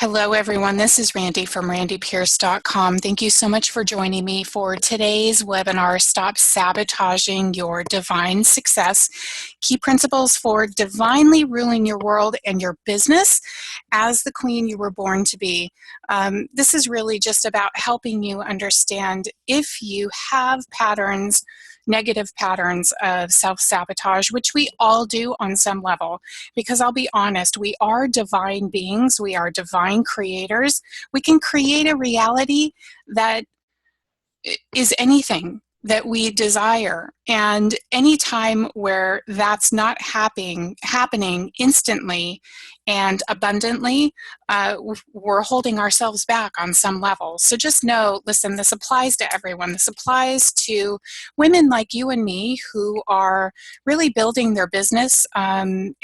Hello, everyone. This is Randy from randypierce.com. Thank you so much for joining me for today's webinar, Stop Sabotaging Your Divine Success, Key Principles for Divinely Ruling Your World and Your Business as the Queen You Were Born to Be. This is really just about helping you understand if you have patterns, negative patterns of self-sabotage, which we all do on some level. Because I'll be honest, we are divine beings, we are divine creators. We can create a reality that is anything that we desire. And any time where that's not happening instantly and abundantly, we're holding ourselves back on some level. So just know, listen, this applies to everyone. This applies to women like you and me who are really building their business and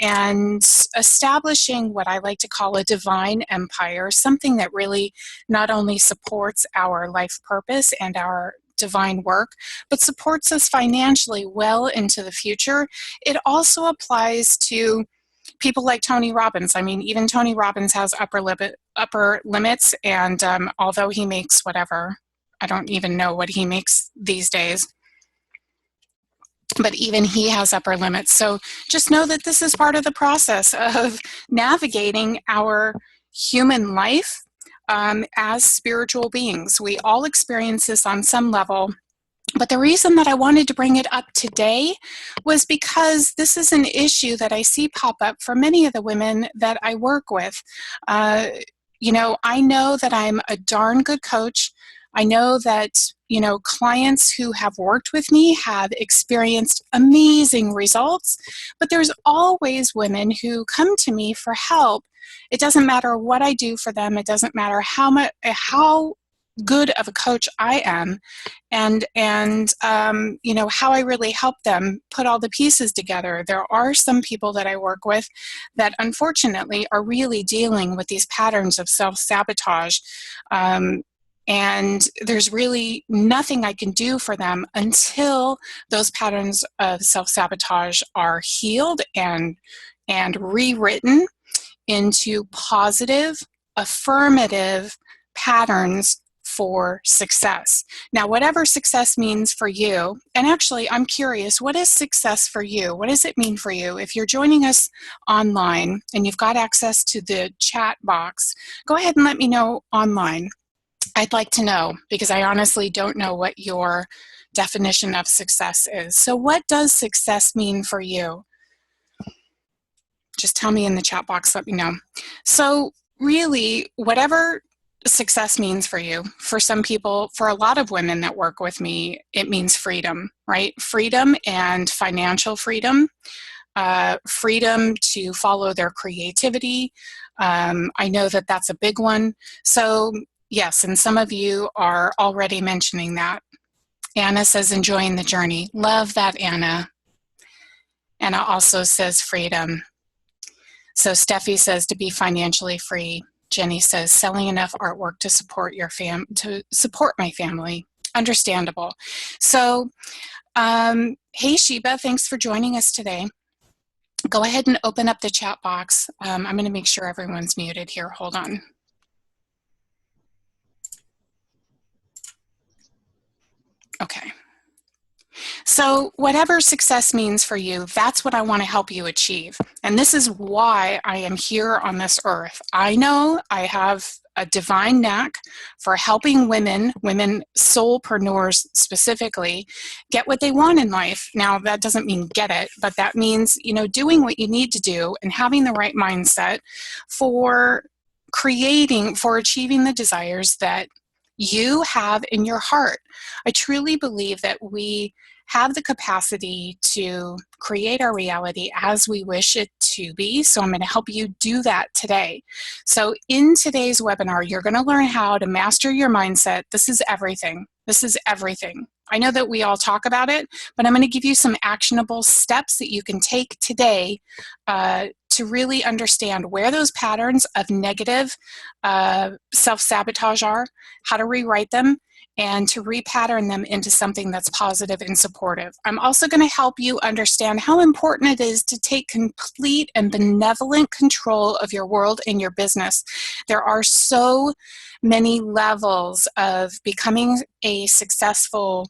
establishing what I like to call a divine empire, something that really not only supports our life purpose and our divine work, but supports us financially well into the future. It also applies to people like Tony Robbins. I mean, even Tony Robbins has upper limits, and although he makes whatever, I don't even know what he makes these days, but even he has upper limits. So just know that this is part of the process of navigating our human life as spiritual beings. We all experience this on some level. But the reason that I wanted to bring it up today was because this is an issue that I see pop up for many of the women that I work with. You know, I know that I'm a darn good coach. I know that, you know, clients who have worked with me have experienced amazing results, but there's always women who come to me for help. It doesn't matter what I do for them. It doesn't matter how good of a coach I am, and you know, how I really help them put all the pieces together. There are some people that I work with that unfortunately are really dealing with these patterns of self-sabotage. And there's really nothing I can do for them until those patterns of self-sabotage are healed and rewritten into positive, affirmative patterns for success. Now, whatever success means for you, and actually I'm curious, what is success for you? What does it mean for you? If you're joining us online and you've got access to the chat box, go ahead and let me know online. I'd like to know, because I honestly don't know what your definition of success is. So what does success mean for you? Just tell me in the chat box, let me know. So really, whatever success means for you, for some people, for a lot of women that work with me, it means freedom, right? Freedom and financial freedom, freedom to follow their creativity. I know that that's a big one. So yes, and some of you are already mentioning that. Anna says, enjoying the journey. Love that, Anna. Anna also says freedom. So Steffi says to be financially free. Jenny says selling enough artwork to support to support my family. Understandable. So, hey Sheba, thanks for joining us today. Go ahead and open up the chat box. I'm going to make sure everyone's muted here. Hold on. Okay. So whatever success means for you, that's what I want to help you achieve. And this is why I am here on this earth. I know I have a divine knack for helping women soulpreneurs specifically, get what they want in life. Now, that doesn't mean get it, but that means, you know, doing what you need to do and having the right mindset for achieving the desires that you have in your heart. I truly believe that we have the capacity to create our reality as we wish it to be. So I'm going to help you do that today. So in today's webinar, you're going to learn how to master your mindset. This is everything. This is everything. I know that we all talk about it, but I'm going to give you some actionable steps that you can take today to really understand where those patterns of negative self-sabotage are, how to rewrite them, and to repattern them into something that's positive and supportive. I'm also going to help you understand how important it is to take complete and benevolent control of your world and your business. There are so many levels of becoming a successful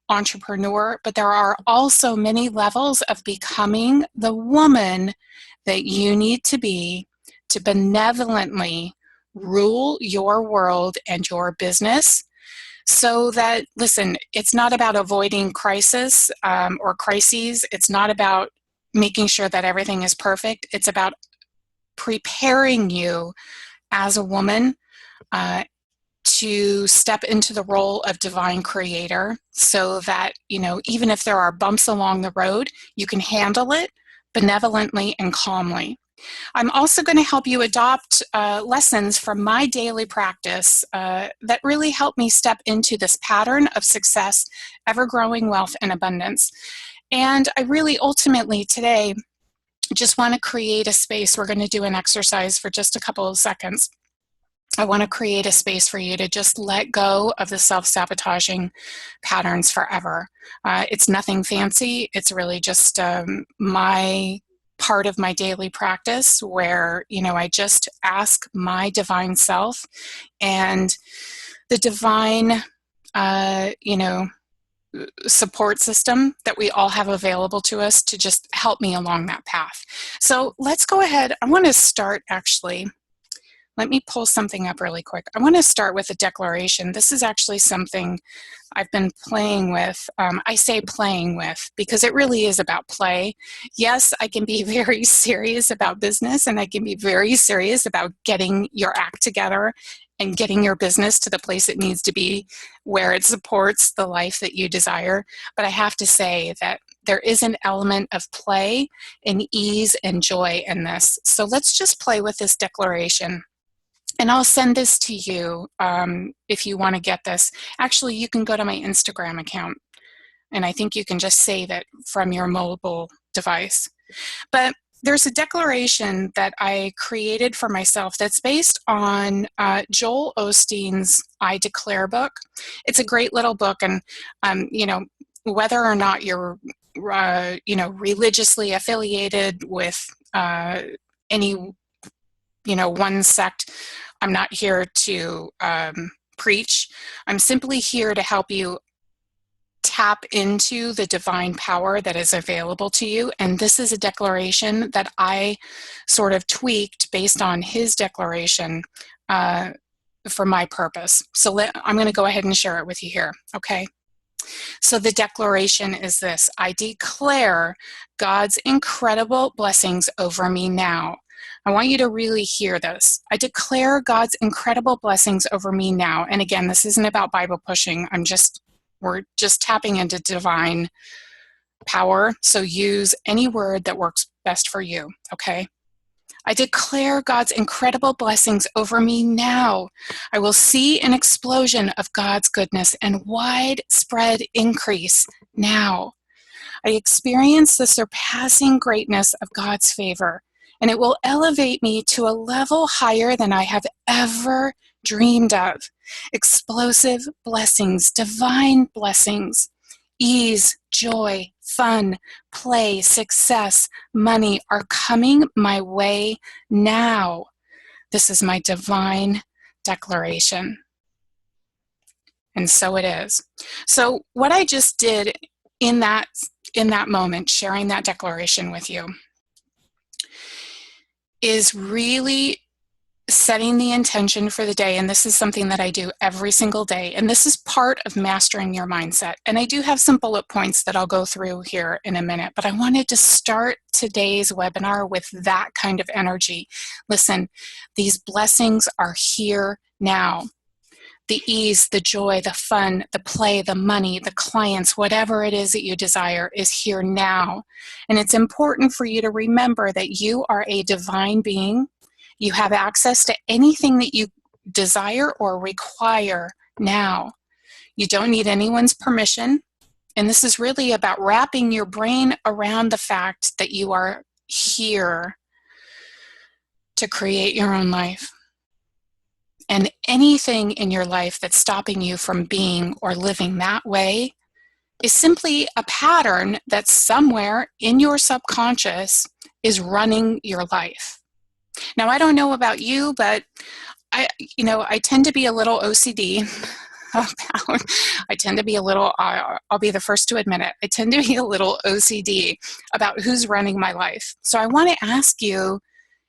entrepreneur, but there are also many levels of becoming the woman that you need to be to benevolently rule your world and your business. So that, listen, it's not about avoiding crisis or crises. It's not about making sure that everything is perfect. It's about preparing you as a woman to step into the role of divine creator, so that, even if there are bumps along the road, you can handle it benevolently and calmly. I'm also going to help you adopt lessons from my daily practice that really help me step into this pattern of success, ever-growing wealth, and abundance. And I really ultimately today just want to create a space. We're going to do an exercise for just a couple of seconds. I want to create a space for you to just let go of the self-sabotaging patterns forever. It's nothing fancy. It's really just my part of my daily practice where, I just ask my divine self and the divine, support system that we all have available to us to just help me along that path. So let's go ahead. I want to start actually. Let me pull something up really quick. I want to start with a declaration. This is actually something I've been playing with. I say playing with because it really is about play. Yes, I can be very serious about business, and I can be very serious about getting your act together and getting your business to the place it needs to be where it supports the life that you desire. But I have to say that there is an element of play and ease and joy in this. So let's just play with this declaration. And I'll send this to you if you want to get this. Actually, you can go to my Instagram account, and I think you can just save it from your mobile device. But there's a declaration that I created for myself that's based on Joel Osteen's I Declare book. It's a great little book, and whether or not you're religiously affiliated with any one sect, I'm not here to preach. I'm simply here to help you tap into the divine power that is available to you. And this is a declaration that I sort of tweaked based on his declaration for my purpose. So I'm going to go ahead and share it with you here, okay? So the declaration is this: I declare God's incredible blessings over me now. I want you to really hear this. I declare God's incredible blessings over me now. And again, this isn't about Bible pushing. We're just tapping into divine power. So use any word that works best for you, okay? I declare God's incredible blessings over me now. I will see an explosion of God's goodness and widespread increase now. I experience the surpassing greatness of God's favor, and it will elevate me to a level higher than I have ever dreamed of. Explosive blessings, divine blessings, ease, joy, fun, play, success, money are coming my way now. This is my divine declaration. And so it is. So what I just did in that moment, sharing that declaration with you, is really setting the intention for the day. And this is something that I do every single day. And this is part of mastering your mindset. And I do have some bullet points that I'll go through here in a minute, but I wanted to start today's webinar with that kind of energy. Listen, these blessings are here now. The ease, the joy, the fun, the play, the money, the clients, whatever it is that you desire is here now. And it's important for you to remember that you are a divine being. You have access to anything that you desire or require now. You don't need anyone's permission. And this is really about wrapping your brain around the fact that you are here to create your own life. And anything in your life that's stopping you from being or living that way is simply a pattern that somewhere in your subconscious is running your life. Now, I don't know about you, but I tend to be a little OCD about, I tend to be a little, I'll be the first to admit it, I tend to be a little OCD about who's running my life. So I want to ask you,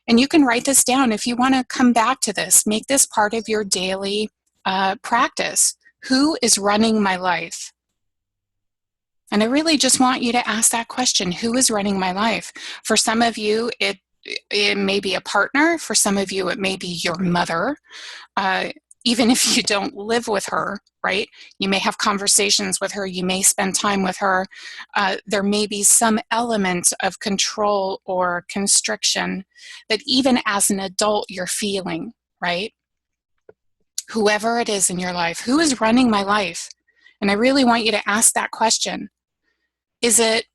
and you can write this down if you want to come back to this, make this part of your daily practice. Who is running my life? And I really just want you to ask that question, who is running my life? For some of you, it may be a partner. For some of you, it may be your mother. Even if you don't live with her, right? You may have conversations with her. You may spend time with her. There may be some element of control or constriction that even as an adult you're feeling, right? Whoever it is in your life, who is running my life? And I really want you to ask that question. Is it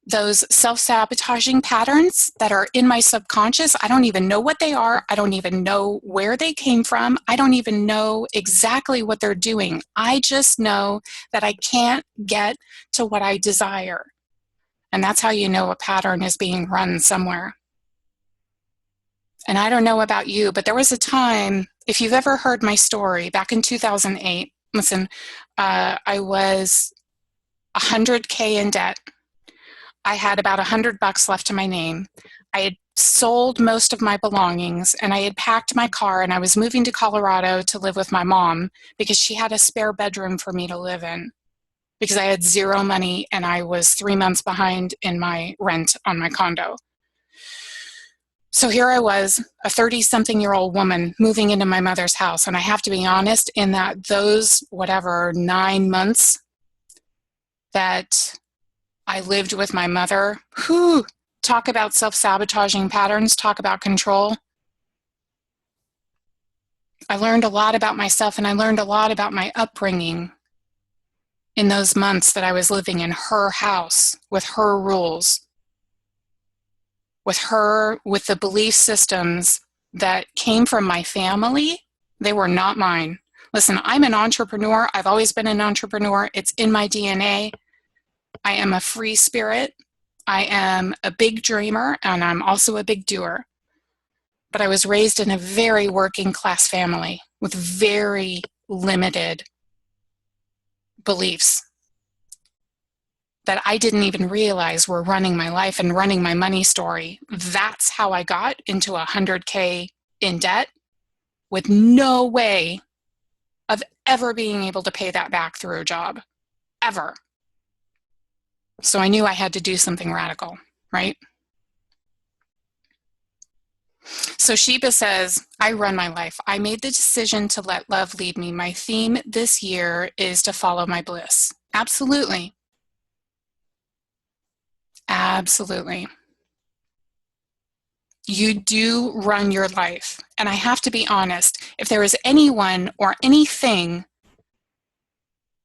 those self-sabotaging patterns that are in my subconscious? I don't even know what they are. I don't even know where they came from. I don't even know exactly what they're doing. I just know that I can't get to what I desire. And that's how you know a pattern is being run somewhere. And I don't know about you, but there was a time, if you've ever heard my story, back in 2008, listen, I was $100K in debt. I had about $100 left to my name. I had sold most of my belongings and I had packed my car and I was moving to Colorado to live with my mom because she had a spare bedroom for me to live in because I had zero money and I was 3 months behind in my rent on my condo. So here I was, a 30-something-year-old woman moving into my mother's house. And I have to be honest, in that those, 9 months that I lived with my mother, talk about self-sabotaging patterns, talk about control. I learned a lot about myself and I learned a lot about my upbringing in those months that I was living in her house with her rules, with the belief systems that came from my family. They were not mine. Listen, I'm an entrepreneur. I've always been an entrepreneur. It's in my DNA. I am a free spirit. I am a big dreamer, and I'm also a big doer. But I was raised in a very working class family with very limited beliefs that I didn't even realize were running my life and running my money story. That's how I got into $100K in debt with no way of ever being able to pay that back through a job, ever. So I knew I had to do something radical, right? So Sheba says, I run my life. I made the decision to let love lead me. My theme this year is to follow my bliss. Absolutely. Absolutely. You do run your life. And I have to be honest, if there is anyone or anything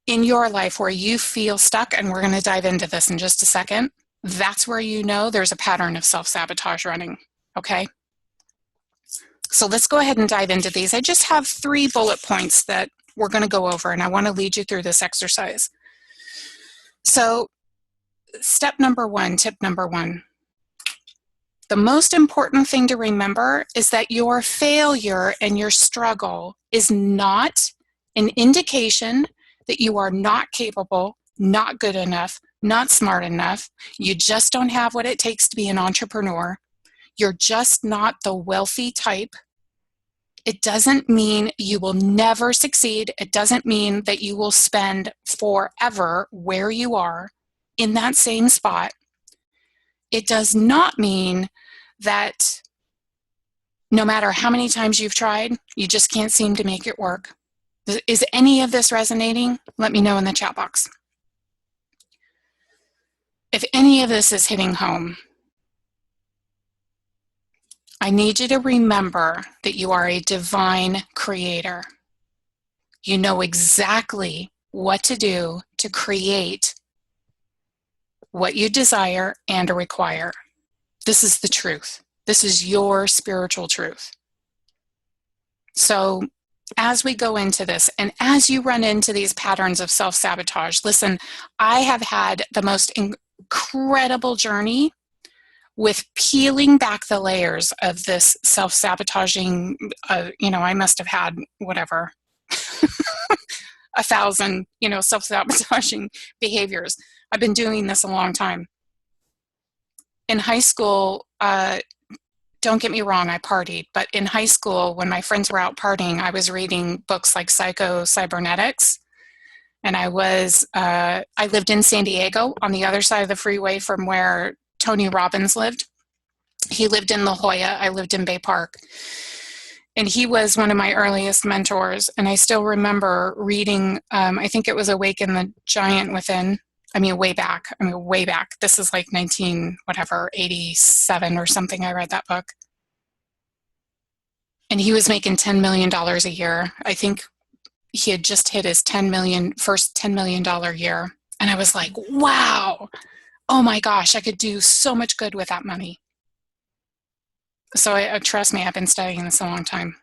in your life where you feel stuck, and we're going to dive into this in just a second, that's where you know there's a pattern of self-sabotage running, okay? So let's go ahead and dive into these. I just have 3 bullet points that we're going to go over, and I want to lead you through this exercise. So tip number 1, the most important thing to remember is that your failure and your struggle is not an indication that you are not capable, not good enough, not smart enough. You just don't have what it takes to be an entrepreneur. You're just not the wealthy type. It doesn't mean you will never succeed. It doesn't mean that you will spend forever where you are in that same spot. It does not mean that no matter how many times you've tried, you just can't seem to make it work. Is any of this resonating? Let me know in the chat box. If any of this is hitting home, I need you to remember that you are a divine creator. You know exactly what to do to create what you desire and require. This is the truth. This is your spiritual truth. So as we go into this, and as you run into these patterns of self-sabotage, listen, I have had the most incredible journey with peeling back the layers of this self-sabotaging. I must have had whatever 1,000 self-sabotaging behaviors. I've been doing this a long time. In high school, don't get me wrong, I partied, but in high school, when my friends were out partying, I was reading books like Psycho-Cybernetics, and I lived in San Diego on the other side of the freeway from where Tony Robbins lived. He lived in La Jolla, I lived in Bay Park, and he was one of my earliest mentors, and I still remember reading, I think it was Awaken the Giant Within. Way back. This is like 87 or something. I read that book. And he was making $10 million a year. I think he had just hit his first $10 million year. And I was like, wow, oh my gosh, I could do so much good with that money. So trust me, I've been studying this a long time.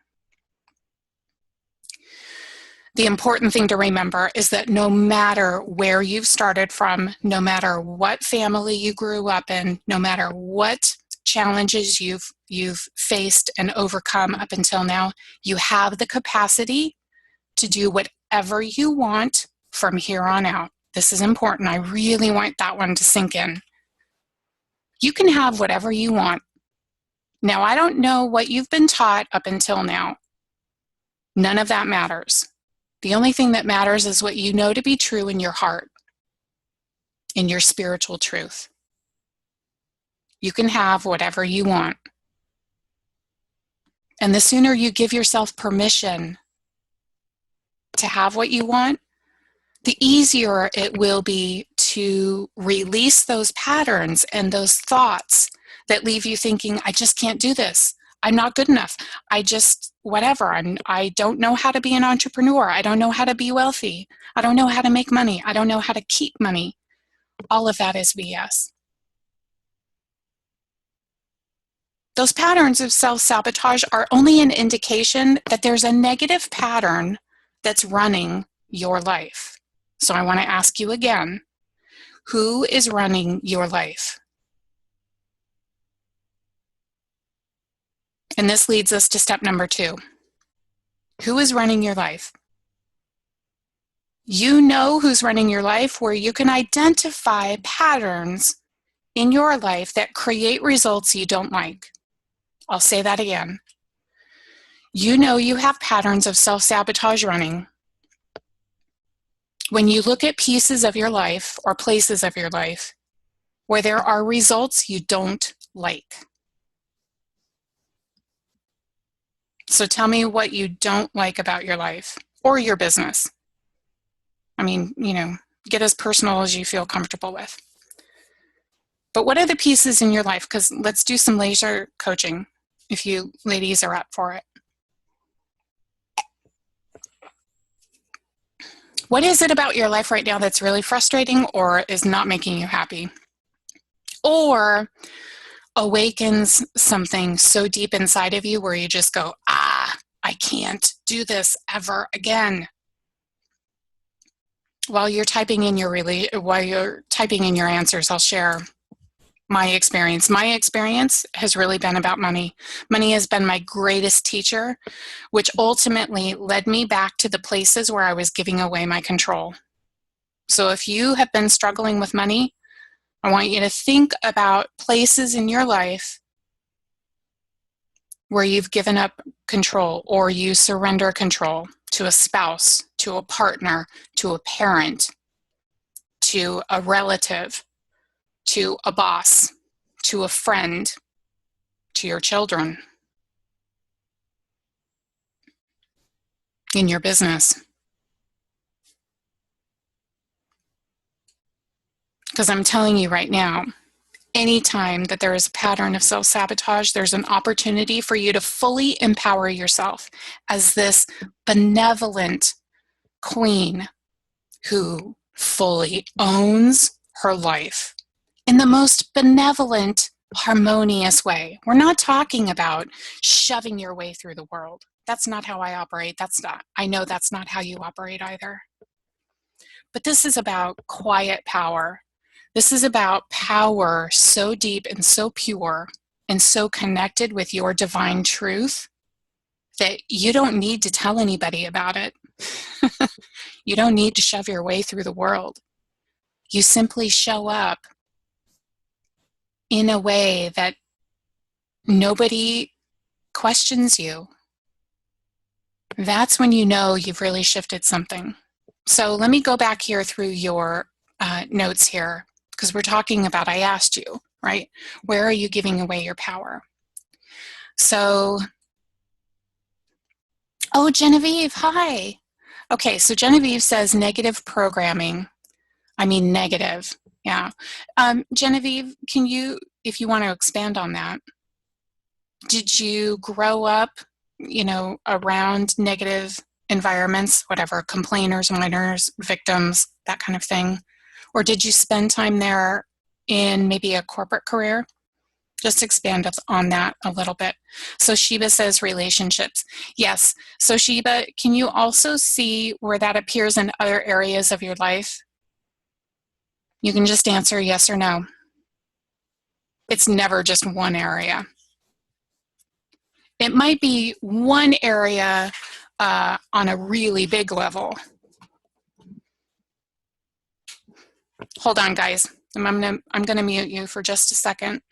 The important thing to remember is that no matter where you've started from, no matter what family you grew up in, no matter what challenges you've faced and overcome up until now, you have the capacity to do whatever you want from here on out. This is important. I really want that one to sink in. You can have whatever you want. Now, I don't know what you've been taught up until now. None of that matters. The only thing that matters is what you know to be true in your heart, in your spiritual truth. You can have whatever you want. And the sooner you give yourself permission to have what you want, the easier it will be to release those patterns and those thoughts that leave you thinking, I just can't do this. I'm not good enough. I don't know how to be an entrepreneur. I don't know how to be wealthy. I don't know how to make money. I don't know how to keep money. All of that is BS. Those patterns of self-sabotage are only an indication that there's a negative pattern that's running your life. So I want to ask you again, who is running your life? And this leads us to step number 2. Who is running your life? You know who's running your life where you can identify patterns in your life that create results you don't like. I'll say that again. You know you have patterns of self-sabotage running when you look at pieces of your life or places of your life where there are results you don't like. So tell me what you don't like about your life or your business. Get as personal as you feel comfortable with. But what are the pieces in your life? Because let's do some laser coaching if you ladies are up for it. What is it about your life right now that's really frustrating or is not making you happy? Or awakens something so deep inside of you where you just go, I can't do this ever again. While you're typing in your answers, I'll share my experience. My experience has really been about money. Money has been my greatest teacher, which ultimately led me back to the places where I was giving away my control. So if you have been struggling with money, I want you to think about places in your life where you've given up control or you surrender control to a spouse, to a partner, to a parent, to a relative, to a boss, to a friend, to your children, in your business. Because I'm telling you right now, anytime that there is a pattern of self-sabotage, there's an opportunity for you to fully empower yourself as this benevolent queen who fully owns her life in the most benevolent harmonious way. We're not talking about shoving your way through the world. That's not how I operate. I know that's not how you operate either. But this is about quiet power. This is about power so deep and so pure and so connected with your divine truth that you don't need to tell anybody about it. You don't need to shove your way through the world. You simply show up in a way that nobody questions you. That's when you know you've really shifted something. So let me go back here through your notes here, because we're talking about, I asked you, right? Where are you giving away your power? So, oh, Genevieve, hi. Okay, so Genevieve says negative programming. I mean negative, yeah. Genevieve, can you, if you want to expand on that, did you grow up, around negative environments, whatever, complainers, whiners, victims, that kind of thing? Or did you spend time there in maybe a corporate career? Just expand on that a little bit. So Sheba says relationships. Yes. So Sheba, can you also see where that appears in other areas of your life? You can just answer yes or no. It's never just one area. It might be one area on a really big level. Hold on, guys. I'm gonna mute you for just a second.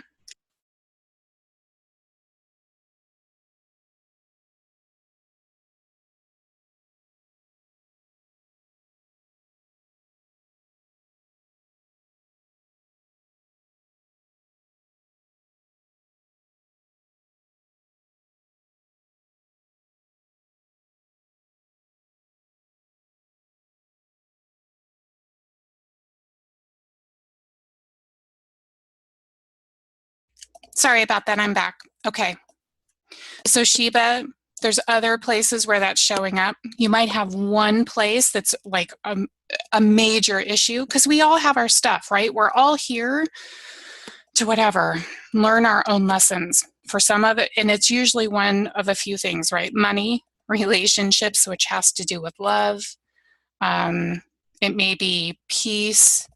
Sorry about that, I'm back. Okay. So Sheba, there's other places where that's showing up. You might have one place that's like a major issue, because we all have our stuff, right? We're all here to whatever, learn our own lessons. For some of it, and it's usually one of a few things, right? Money, relationships, which has to do with love. It may be peace.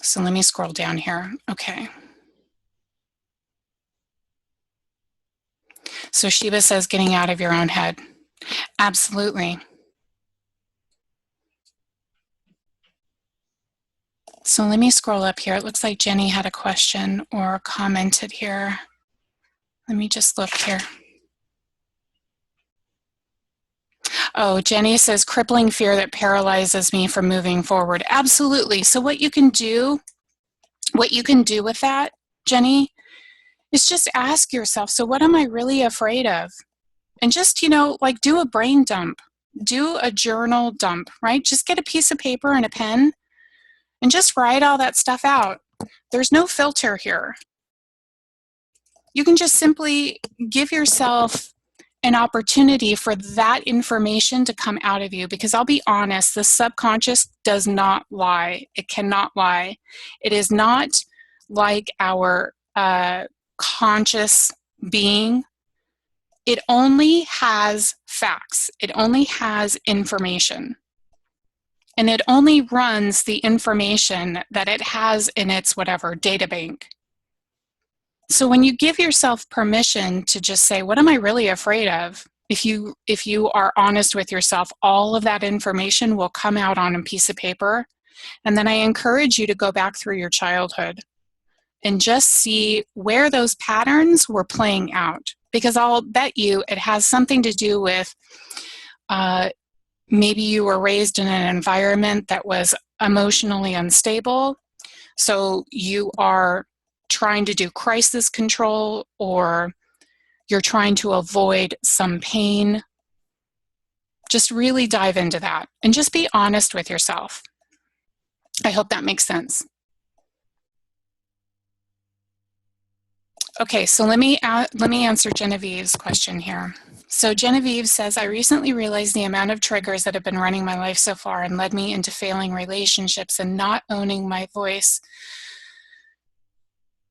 So let me scroll down here. Okay. So Sheba says getting out of your own head. Absolutely. So let me scroll up here. It looks like Jenny had a question or commented here. Let me just look here. Oh, Jenny says crippling fear that paralyzes me from moving forward. Absolutely. So what you can do with that, Jenny, is just ask yourself, so what am I really afraid of? And just, like do a brain dump, do a journal dump, right? Just get a piece of paper and a pen and just write all that stuff out. There's no filter here. You can just simply give yourself an opportunity for that information to come out of you, because I'll be honest, the subconscious does not lie. It cannot lie. It is not like our conscious being. It only has facts. It only has information. And it only runs the information that it has in its whatever data bank. So when you give yourself permission to just say, what am I really afraid of? If you are honest with yourself, all of that information will come out on a piece of paper. And then I encourage you to go back through your childhood and just see where those patterns were playing out. Because I'll bet you it has something to do with maybe you were raised in an environment that was emotionally unstable. So you are trying to do crisis control, or you're trying to avoid some pain. Just really dive into that and just be honest with yourself. I hope that makes sense. Okay, so let me answer Genevieve's question here. So Genevieve says, I recently realized the amount of triggers that have been running my life so far and led me into failing relationships and not owning my voice,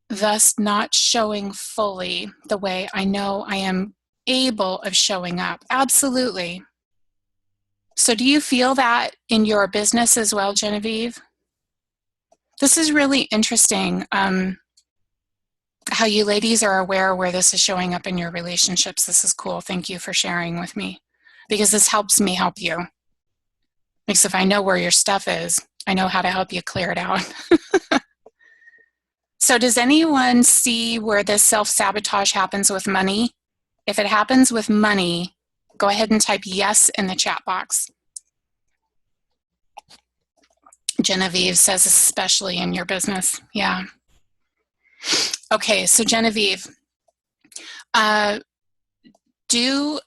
thus not showing fully the way I know I am able of showing up. Absolutely. So do you feel that in your business as well, Genevieve? This is really interesting. How you ladies are aware where this is showing up in your relationships. This is cool. Thank you for sharing with me, because this helps me help you. Because if I know where your stuff is, I know how to help you clear it out. So does anyone see where this self-sabotage happens with money? If it happens with money, go ahead and type yes in the chat box. Genevieve says, especially in your business. Yeah. Okay, so Genevieve, do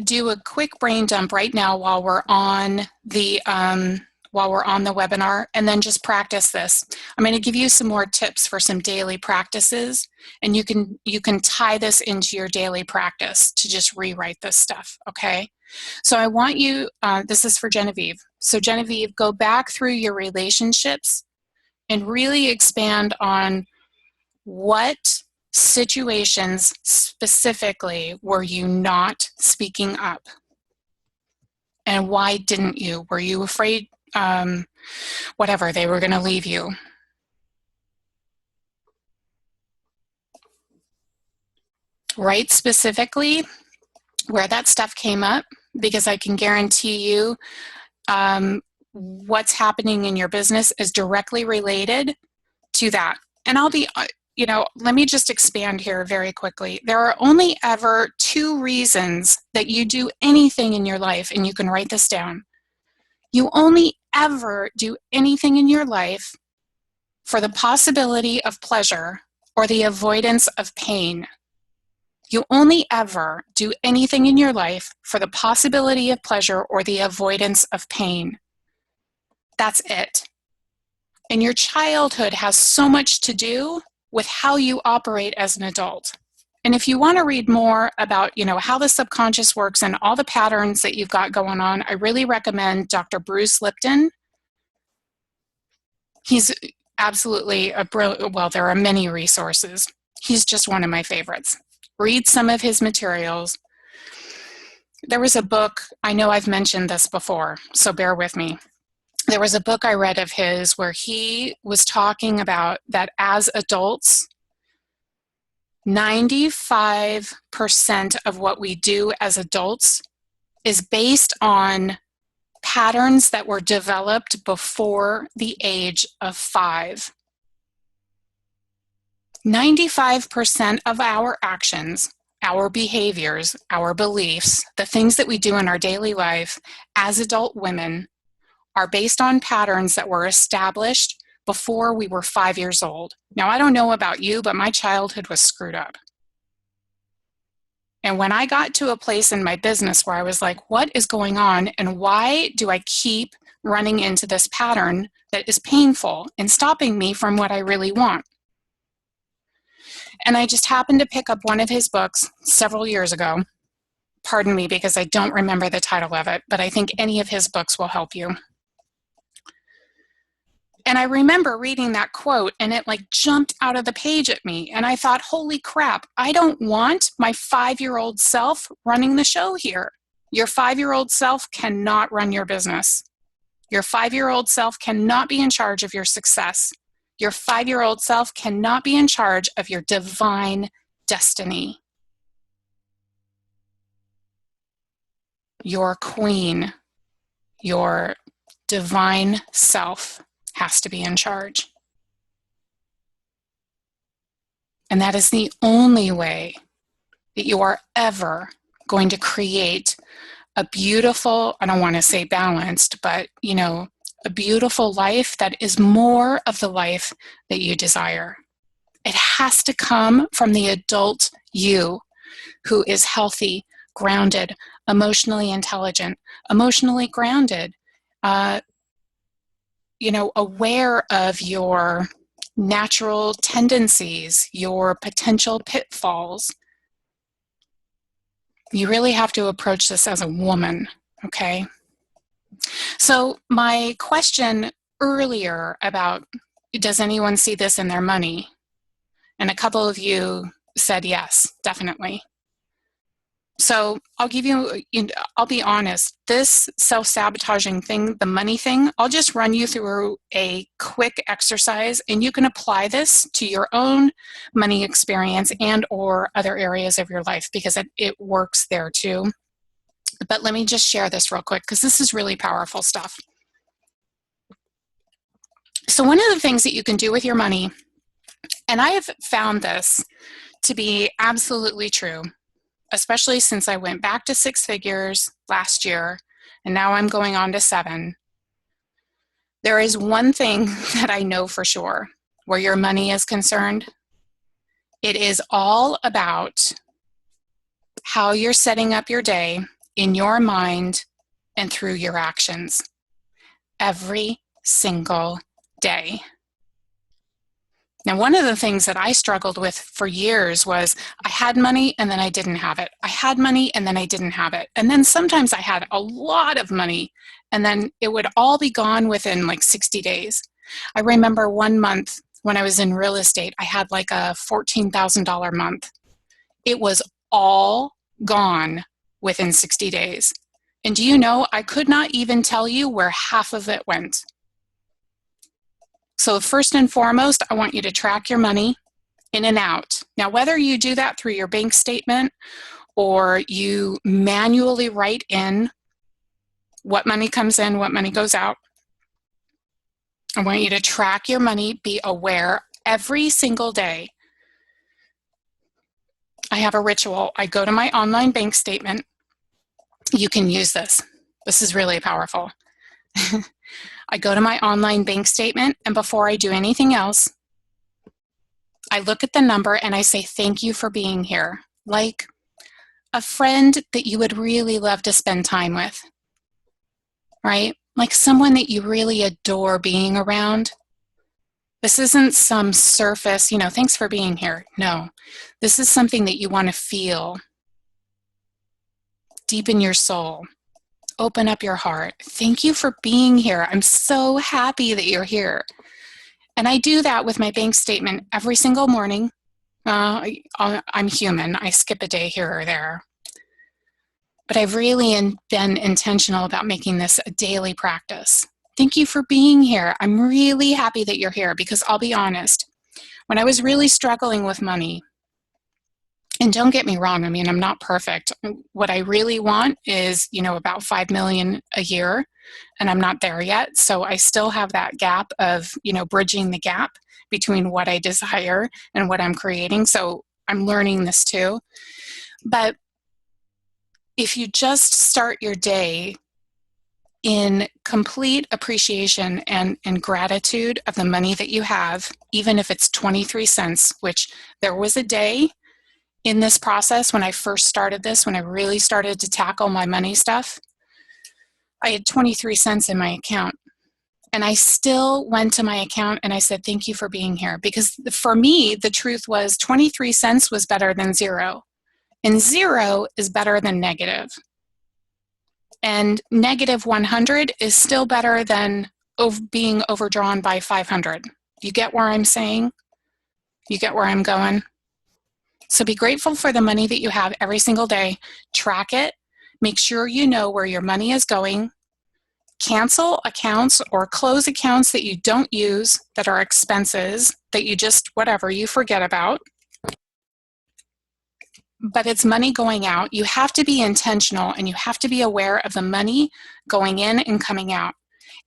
a quick brain dump right now while we're on the webinar, and then just practice this. I'm going to give you some more tips for some daily practices, and you can tie this into your daily practice to just rewrite this stuff. Okay, so I want you, this is for Genevieve. So Genevieve, go back through your relationships and really expand on what situations specifically were you not speaking up? And why didn't you? Were you afraid, whatever, they were going to leave you? Write specifically where that stuff came up, because I can guarantee you what's happening in your business is directly related to that. And I'll be, let me just expand here very quickly. There are only ever 2 reasons that you do anything in your life, and you can write this down. You only ever do anything in your life for the possibility of pleasure or the avoidance of pain. You only ever do anything in your life for the possibility of pleasure or the avoidance of pain. That's it. And your childhood has so much to do with how you operate as an adult. And if you want to read more about, how the subconscious works and all the patterns that you've got going on, I really recommend Dr. Bruce Lipton. He's absolutely a brilliant, well, there are many resources. He's just one of my favorites. Read some of his materials. There was a book, I know I've mentioned this before, so bear with me. There was a book I read of his where he was talking about that as adults, 95% of what we do as adults is based on patterns that were developed before the age of 5. 95% of our actions, our behaviors, our beliefs, the things that we do in our daily life as adult women are based on patterns that were established before we were 5 years old. Now, I don't know about you, but my childhood was screwed up. And when I got to a place in my business where I was like, what is going on, and why do I keep running into this pattern that is painful and stopping me from what I really want? And I just happened to pick up one of his books several years ago. Pardon me, because I don't remember the title of it, but I think any of his books will help you. And I remember reading that quote, and it jumped out of the page at me. And I thought, holy crap, I don't want my 5-year-old self running the show here. Your 5-year-old self cannot run your business. Your 5-year-old self cannot be in charge of your success. Your 5-year-old self cannot be in charge of your divine destiny. Your queen, your divine self has to be in charge. And that is the only way that you are ever going to create a beautiful, I don't want to say balanced, but a beautiful life that is more of the life that you desire. It has to come from the adult you who is healthy, grounded, emotionally intelligent, emotionally grounded, aware of your natural tendencies, your potential pitfalls. You really have to approach this as a woman, okay? So my question earlier about, does anyone see this in their money? And a couple of you said yes, definitely. So I'll be honest, this self-sabotaging thing, the money thing, I'll just run you through a quick exercise, and you can apply this to your own money experience and or other areas of your life, because it works there too. But let me just share this real quick, because this is really powerful stuff. So one of the things that you can do with your money, and I have found this to be absolutely true, especially since I went back to 6 figures last year, and now I'm going on to 7. There is one thing that I know for sure where your money is concerned. It is all about how you're setting up your day in your mind and through your actions every single day. Now, one of the things that I struggled with for years was I had money and then I didn't have it. I had money and then I didn't have it. And then sometimes I had a lot of money and then it would all be gone within like 60 days. I remember one month when I was in real estate, I had like a $14,000 month. It was all gone within 60 days. And do you know, I could not even tell you where half of it went. So first and foremost, I want you to track your money in and out. Now, whether you do that through your bank statement or you manually write in what money comes in, what money goes out, I want you to track your money, be aware every single day. I have a ritual. I go to my online bank statement. You can use this. This is really powerful. I go to my online bank statement, and before I do anything else, I look at the number and I say, thank you for being here. Like a friend that you would really love to spend time with, right? Like someone that you really adore being around. This isn't some surface, thanks for being here. No, this is something that you want to feel deep in your soul. Open up your heart. Thank you for being here. I'm so happy that you're here. And I do that with my bank statement every single morning. I'm human. I skip a day here or there. But I've really been intentional about making this a daily practice. Thank you for being here. I'm really happy that you're here, because I'll be honest, when I was really struggling with money, and don't get me wrong, I mean, I'm not perfect. What I really want is, about 5 million a year, and I'm not there yet. So I still have that gap of, bridging the gap between what I desire and what I'm creating. So I'm learning this too. But if you just start your day in complete appreciation and gratitude of the money that you have, even if it's 23 cents, which there was a day in this process when I first started this, when I really started to tackle my money stuff, I had 23 cents in my account. And I still went to my account and I said, thank you for being here. Because for me, the truth was 23 cents was better than 0. And 0 is better than negative. And negative 100 is still better than being overdrawn by 500. You get where I'm saying? You get where I'm going? So be grateful for the money that you have every single day. Track it. Make sure you know where your money is going. Cancel accounts or close accounts that you don't use, that are expenses, that you just, whatever, you forget about. But it's money going out. You have to be intentional and you have to be aware of the money going in and coming out.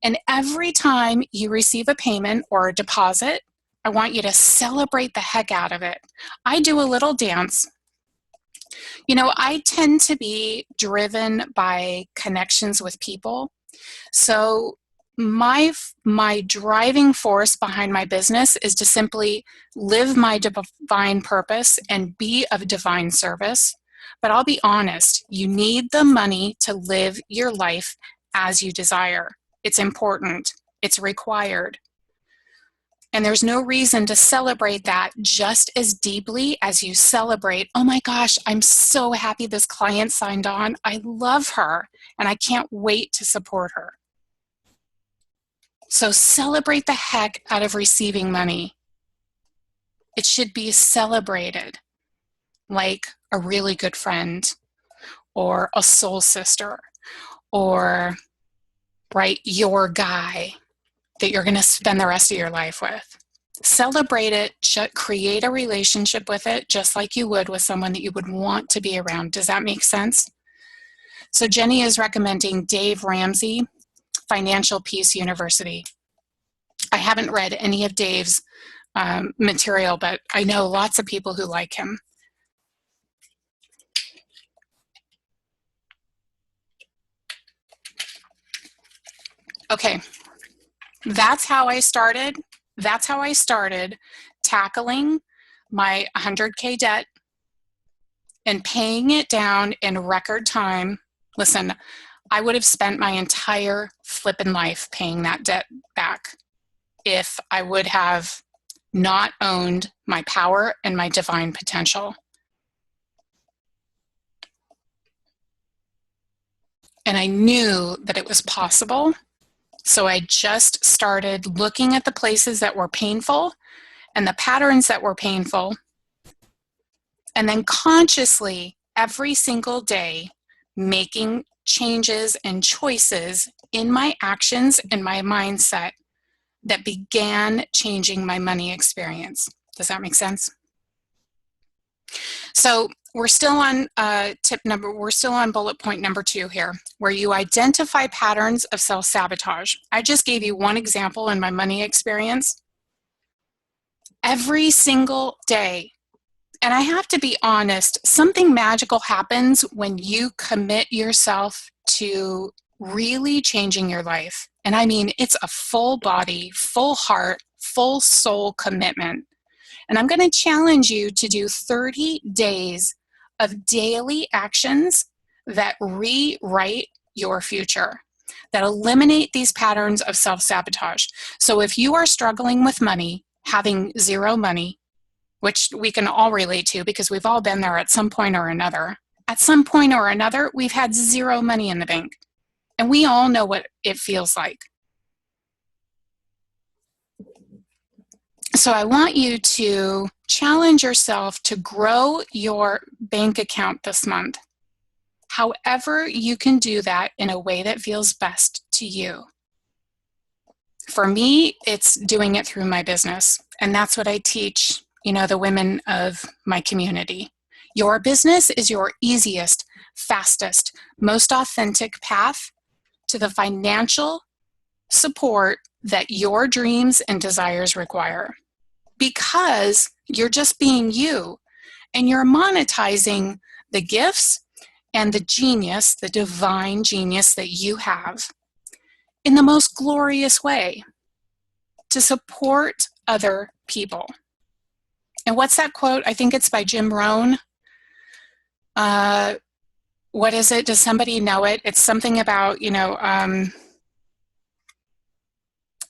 And every time you receive a payment or a deposit, I want you to celebrate the heck out of it. I do a little dance. I tend to be driven by connections with people. So my driving force behind my business is to simply live my divine purpose and be of divine service. But I'll be honest, you need the money to live your life as you desire. It's important. It's required. And there's no reason to celebrate that just as deeply as you celebrate, oh my gosh, I'm so happy this client signed on. I love her and I can't wait to support her. So celebrate the heck out of receiving money. It should be celebrated like a really good friend or a soul sister or, right, your guy that you're going to spend the rest of your life with. Celebrate it, create a relationship with it, just like you would with someone that you would want to be around. Does that make sense? So Jenny is recommending Dave Ramsey, Financial Peace University. I haven't read any of Dave's material, but I know lots of people who like him. Okay, that's how I started. That's how I started tackling my 100K debt and paying it down in record time. Listen, I would have spent my entire flippin' life paying that debt back if I would have not owned my power and my divine potential. And I knew that it was possible. So I just started looking at the places that were painful and the patterns that were painful. And then consciously, every single day, making changes and choices in my actions and my mindset that began changing my money experience. Does that make sense? So we're still on bullet point number 2 here, where you identify patterns of self-sabotage. I just gave you one example in my money experience. Every single day, and I have to be honest, something magical happens when you commit yourself to really changing your life. And I mean, it's a full body, full heart, full soul commitment. And I'm going to challenge you to do 30 days of daily actions that rewrite your future, that eliminate these patterns of self-sabotage. So if you are struggling with money, having zero money, which we can all relate to because we've all been there at some point or another. At some point or another, we've had zero money in the bank. And we all know what it feels like. So I want you to challenge yourself to grow your bank account this month. However you can do that in a way that feels best to you. For me, it's doing it through my business. And that's what I teach, the women of my community. Your business is your easiest, fastest, most authentic path to the financial support that your dreams and desires require. Because you're just being you and you're monetizing the gifts and the genius, the divine genius that you have in the most glorious way to support other people. And what's that quote? I think it's by Jim Rohn. What is it? Does somebody know it? It's something about,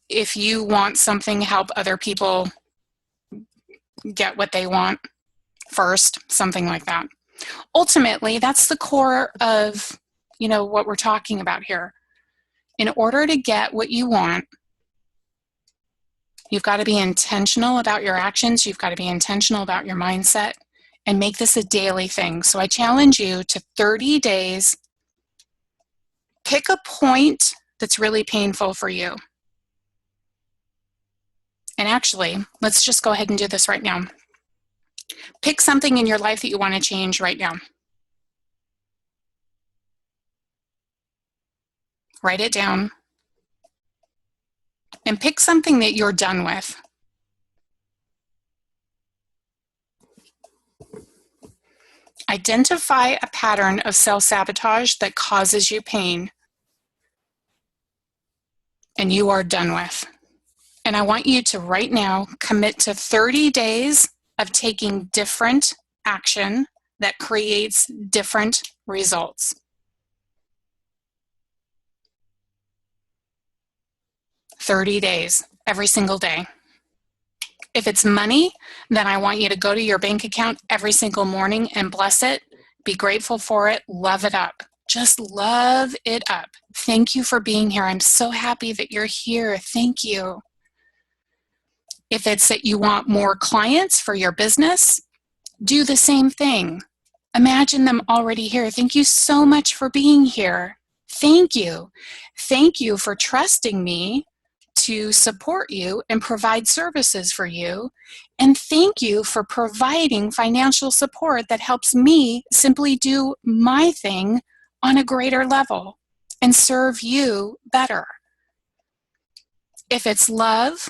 if you want something, help other people get what they want first, something like that. Ultimately, that's the core of, what we're talking about here. In order to get what you want, you've got to be intentional about your actions. You've got to be intentional about your mindset and make this a daily thing. So I challenge you to 30 days, pick a point that's really painful for you. And actually, let's just go ahead and do this right now. Pick something in your life that you want to change right now. Write it down. And pick something that you're done with. Identify a pattern of self-sabotage that causes you pain and you are done with. And I want you to right now commit to 30 days of taking different action that creates different results. 30 days, every single day. If it's money, then I want you to go to your bank account every single morning and bless it, be grateful for it, love it up. Just love it up. Thank you for being here. I'm so happy that you're here. Thank you. If it's that you want more clients for your business, do the same thing. Imagine them already here. Thank you so much for being here. Thank you. Thank you for trusting me to support you and provide services for you. And thank you for providing financial support that helps me simply do my thing on a greater level and serve you better. If it's love,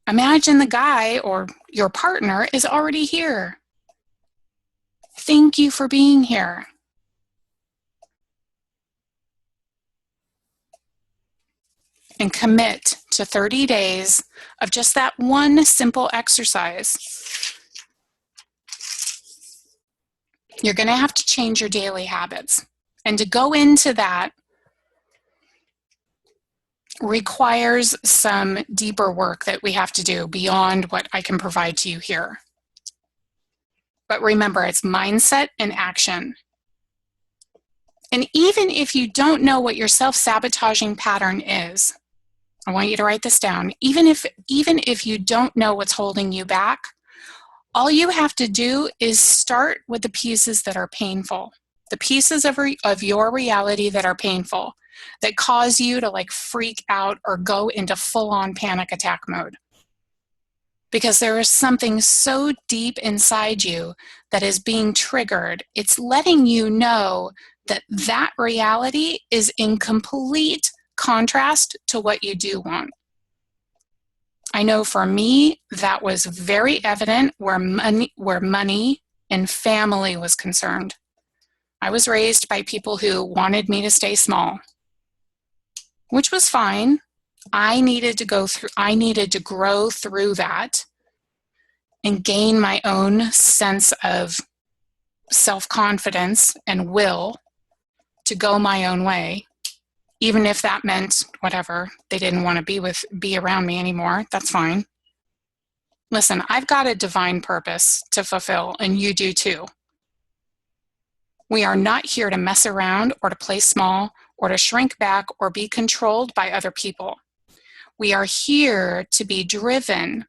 imagine the guy or your partner is already here. Thank you for being here. And commit to 30 days of just that one simple exercise. You're going to have to change your daily habits. And to go into that requires some deeper work that we have to do beyond what I can provide to you here. But remember, it's mindset and action. And even if you don't know what your self-sabotaging pattern is, I want you to write this down. Even if you don't know what's holding you back, all you have to do is start with the pieces that are painful, the pieces of your reality that are painful, that cause you to like freak out or go into full-on panic attack mode. Because there is something so deep inside you that is being triggered. It's letting you know that that reality is in complete contrast to what you do want. I know for me, that was very evident where money and family was concerned. I was raised by people who wanted me to stay small, which was fine. I needed to grow through that and gain my own sense of self-confidence and will to go my own way, even if that meant whatever, they didn't want to be around me anymore. That's fine. Listen, I've got a divine purpose to fulfill, and you do too. We are not here to mess around or to play small or to shrink back or be controlled by other people. We are here to be driven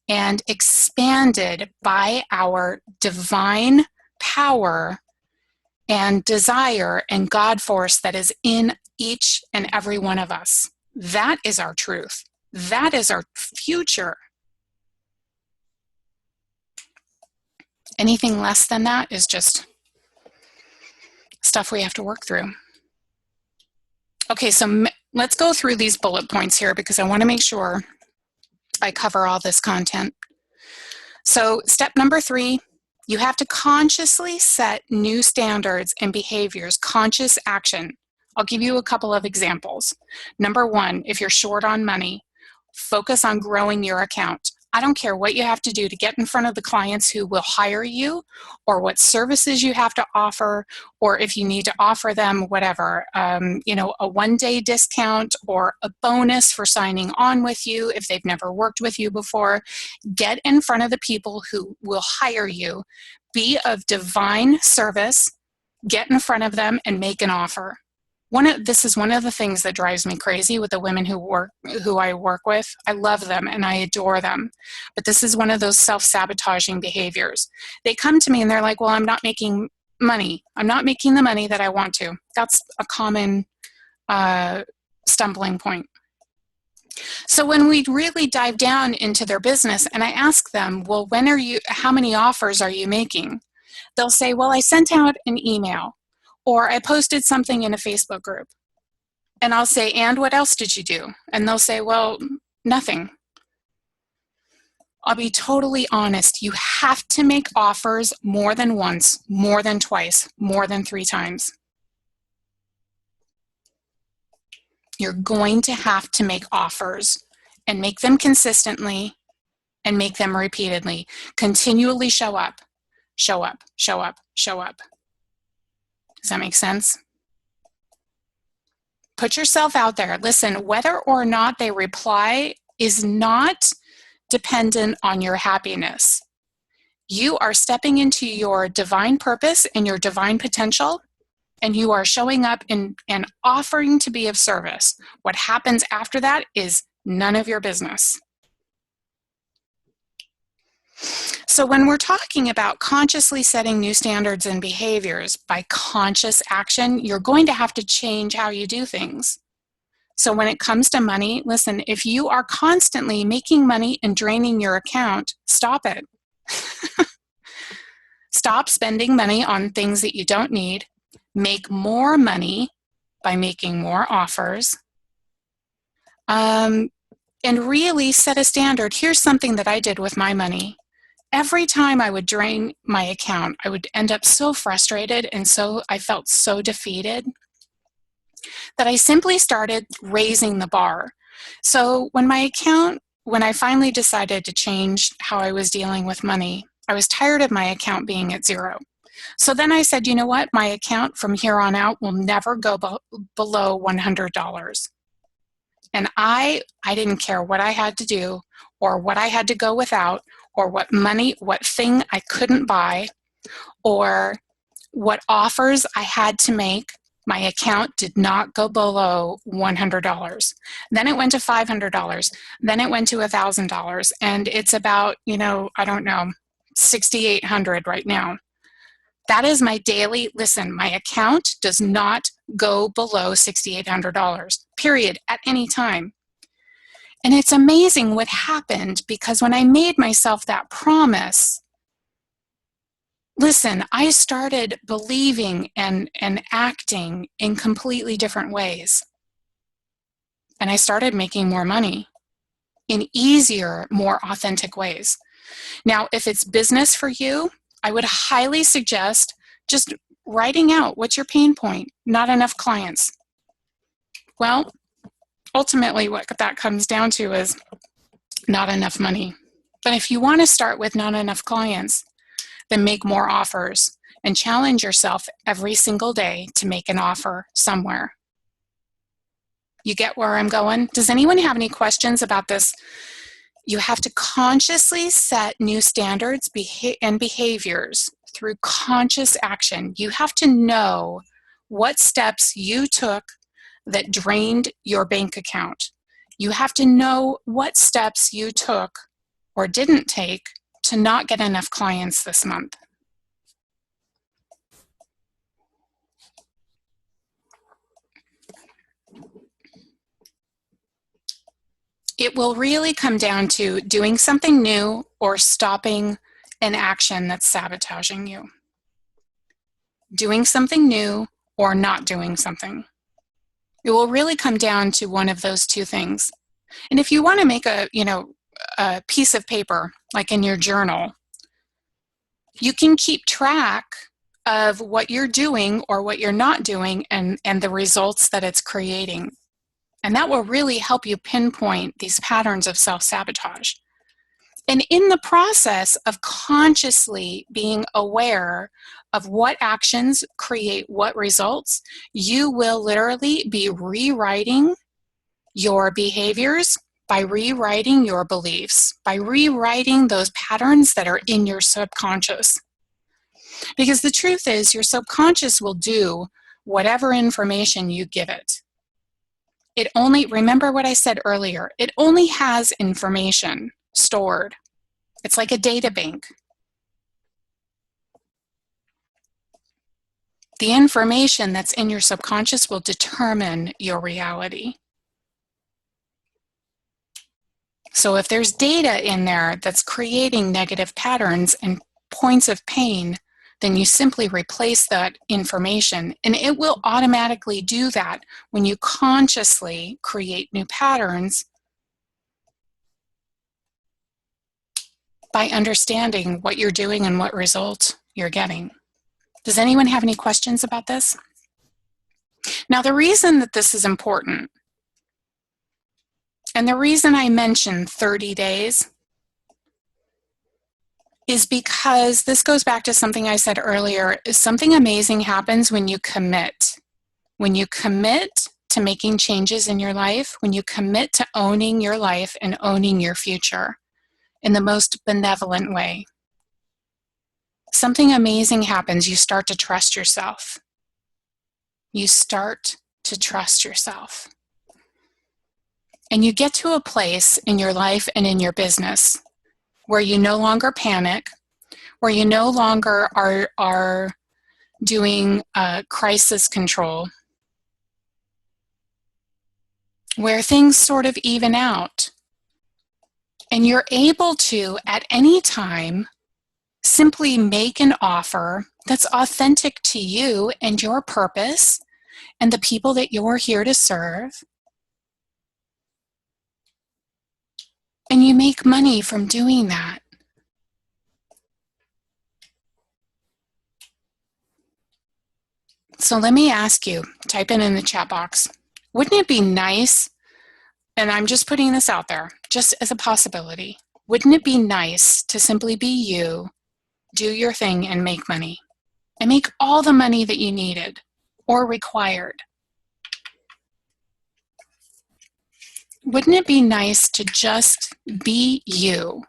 and expanded by our divine power and desire and God force that is in each and every one of us. That is our truth. That is our future. Anything less than that is just stuff we have to work through. Okay, so let's go through these bullet points here because I want to make sure I cover all this content. So step number 3, you have to consciously set new standards and behaviors, conscious action. I'll give you a couple of examples. Number 1, if you're short on money, focus on growing your account. I don't care what you have to do to get in front of the clients who will hire you, or what services you have to offer, or if you need to offer them whatever, a one-day discount or a bonus for signing on with you if they've never worked with you before. Get in front of the people who will hire you. Be of divine service. Get in front of them and make an offer. This is one of the things that drives me crazy with the women who I work with. I love them and I adore them. But this is one of those self-sabotaging behaviors. They come to me and they're like, well, I'm not making money. I'm not making the money that I want to. That's a common stumbling point. So when we really dive down into their business and I ask them, well, how many offers are you making? They'll say, well, I sent out an email, or I posted something in a Facebook group. And I'll say, and what else did you do? And they'll say, well, nothing. I'll be totally honest. You have to make offers more than once, more than twice, more than 3 times. You're going to have to make offers and make them consistently and make them repeatedly. Continually show up, show up, show up, show up. Does that make sense? Put yourself out there. Listen, whether or not they reply is not dependent on your happiness. You are stepping into your divine purpose and your divine potential, and you are showing up and offering to be of service. What happens after that is none of your business. So when we're talking about consciously setting new standards and behaviors by conscious action, you're going to have to change how you do things. So when it comes to money, listen, if you are constantly making money and draining your account, stop it. Stop spending money on things that you don't need. Make more money by making more offers. And really set a standard. Here's something that I did with my money. Every time I would drain my account, I would end up so frustrated and I felt so defeated that I simply started raising the bar. So when I finally decided to change how I was dealing with money, I was tired of my account being at zero. So then I said, you know what? My account from here on out will never go below $100. And I didn't care what I had to do or what I had to go without or what thing I couldn't buy or what offers I had to make. My account did not go below $100. Then it went to $500. Then it went to $1,000. And it's about, I don't know, $6,800 right now. That is my daily, listen, my account does not go below $6,800, period, at any time. And it's amazing what happened because when I made myself that promise, listen, I started believing and acting in completely different ways. And I started making more money in easier, more authentic ways. Now, if it's business for you, I would highly suggest just writing out what's your pain point. Not enough clients. Well, ultimately what that comes down to is not enough money. But if you want to start with not enough clients, then make more offers and challenge yourself every single day to make an offer somewhere. You get where I'm going? Does anyone have any questions about this? You have to consciously set new standards and behaviors through conscious action. You have to know what steps you took that drained your bank account. You have to know what steps you took or didn't take to not get enough clients this month. It will really come down to doing something new or stopping an action that's sabotaging you. Doing something new or not doing something. It will really come down to one of those two things. And if you want to make a piece of paper, like in your journal, you can keep track of what you're doing or what you're not doing and the results that it's creating. And that will really help you pinpoint these patterns of self-sabotage. And in the process of consciously being aware of what actions create what results, you will literally be rewriting your behaviors by rewriting your beliefs, by rewriting those patterns that are in your subconscious. Because the truth is, your subconscious will do whatever information you give it. Remember what I said earlier, it only has information stored. It's like a data bank. The information that's in your subconscious will determine your reality. So if there's data in there that's creating negative patterns and points of pain, then you simply replace that information, and it will automatically do that when you consciously create new patterns by understanding what you're doing and what result you're getting. Does anyone have any questions about this? Now, the reason that this is important, and the reason I mentioned 30 days, is because this goes back to something I said earlier. Something amazing happens when you commit. When you commit to making changes in your life, when you commit to owning your life and owning your future, in the most benevolent way. Something amazing happens. You start to trust yourself. You start to trust yourself. And you get to a place in your life and in your business where you no longer panic, where you no longer are doing crisis control, where things sort of even out. And you're able to, at any time, simply make an offer that's authentic to you and your purpose and the people that you're here to serve. And you make money from doing that. So let me ask you, type in the chat box, wouldn't it be nice, and I'm just putting this out there, just as a possibility, wouldn't it be nice to simply be you, do your thing, and make money? And make all the money that you needed or required. Wouldn't it be nice to just be you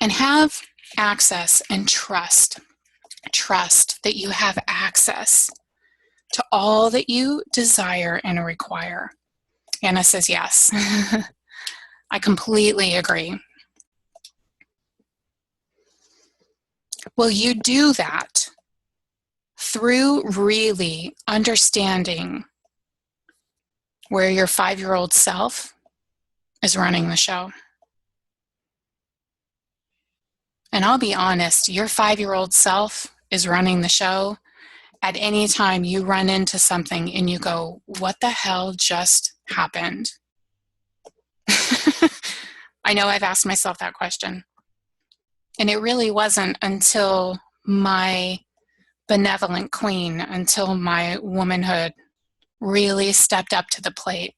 and have access and trust that you have access to all that you desire and require? Anna says yes. I completely agree. Will you do that through really understanding where your 5-year-old self is running the show? And I'll be honest, your 5-year-old self is running the show at any time you run into something and you go, what the hell just happened? I know I've asked myself that question. And it really wasn't until my benevolent queen, until my womanhood really stepped up to the plate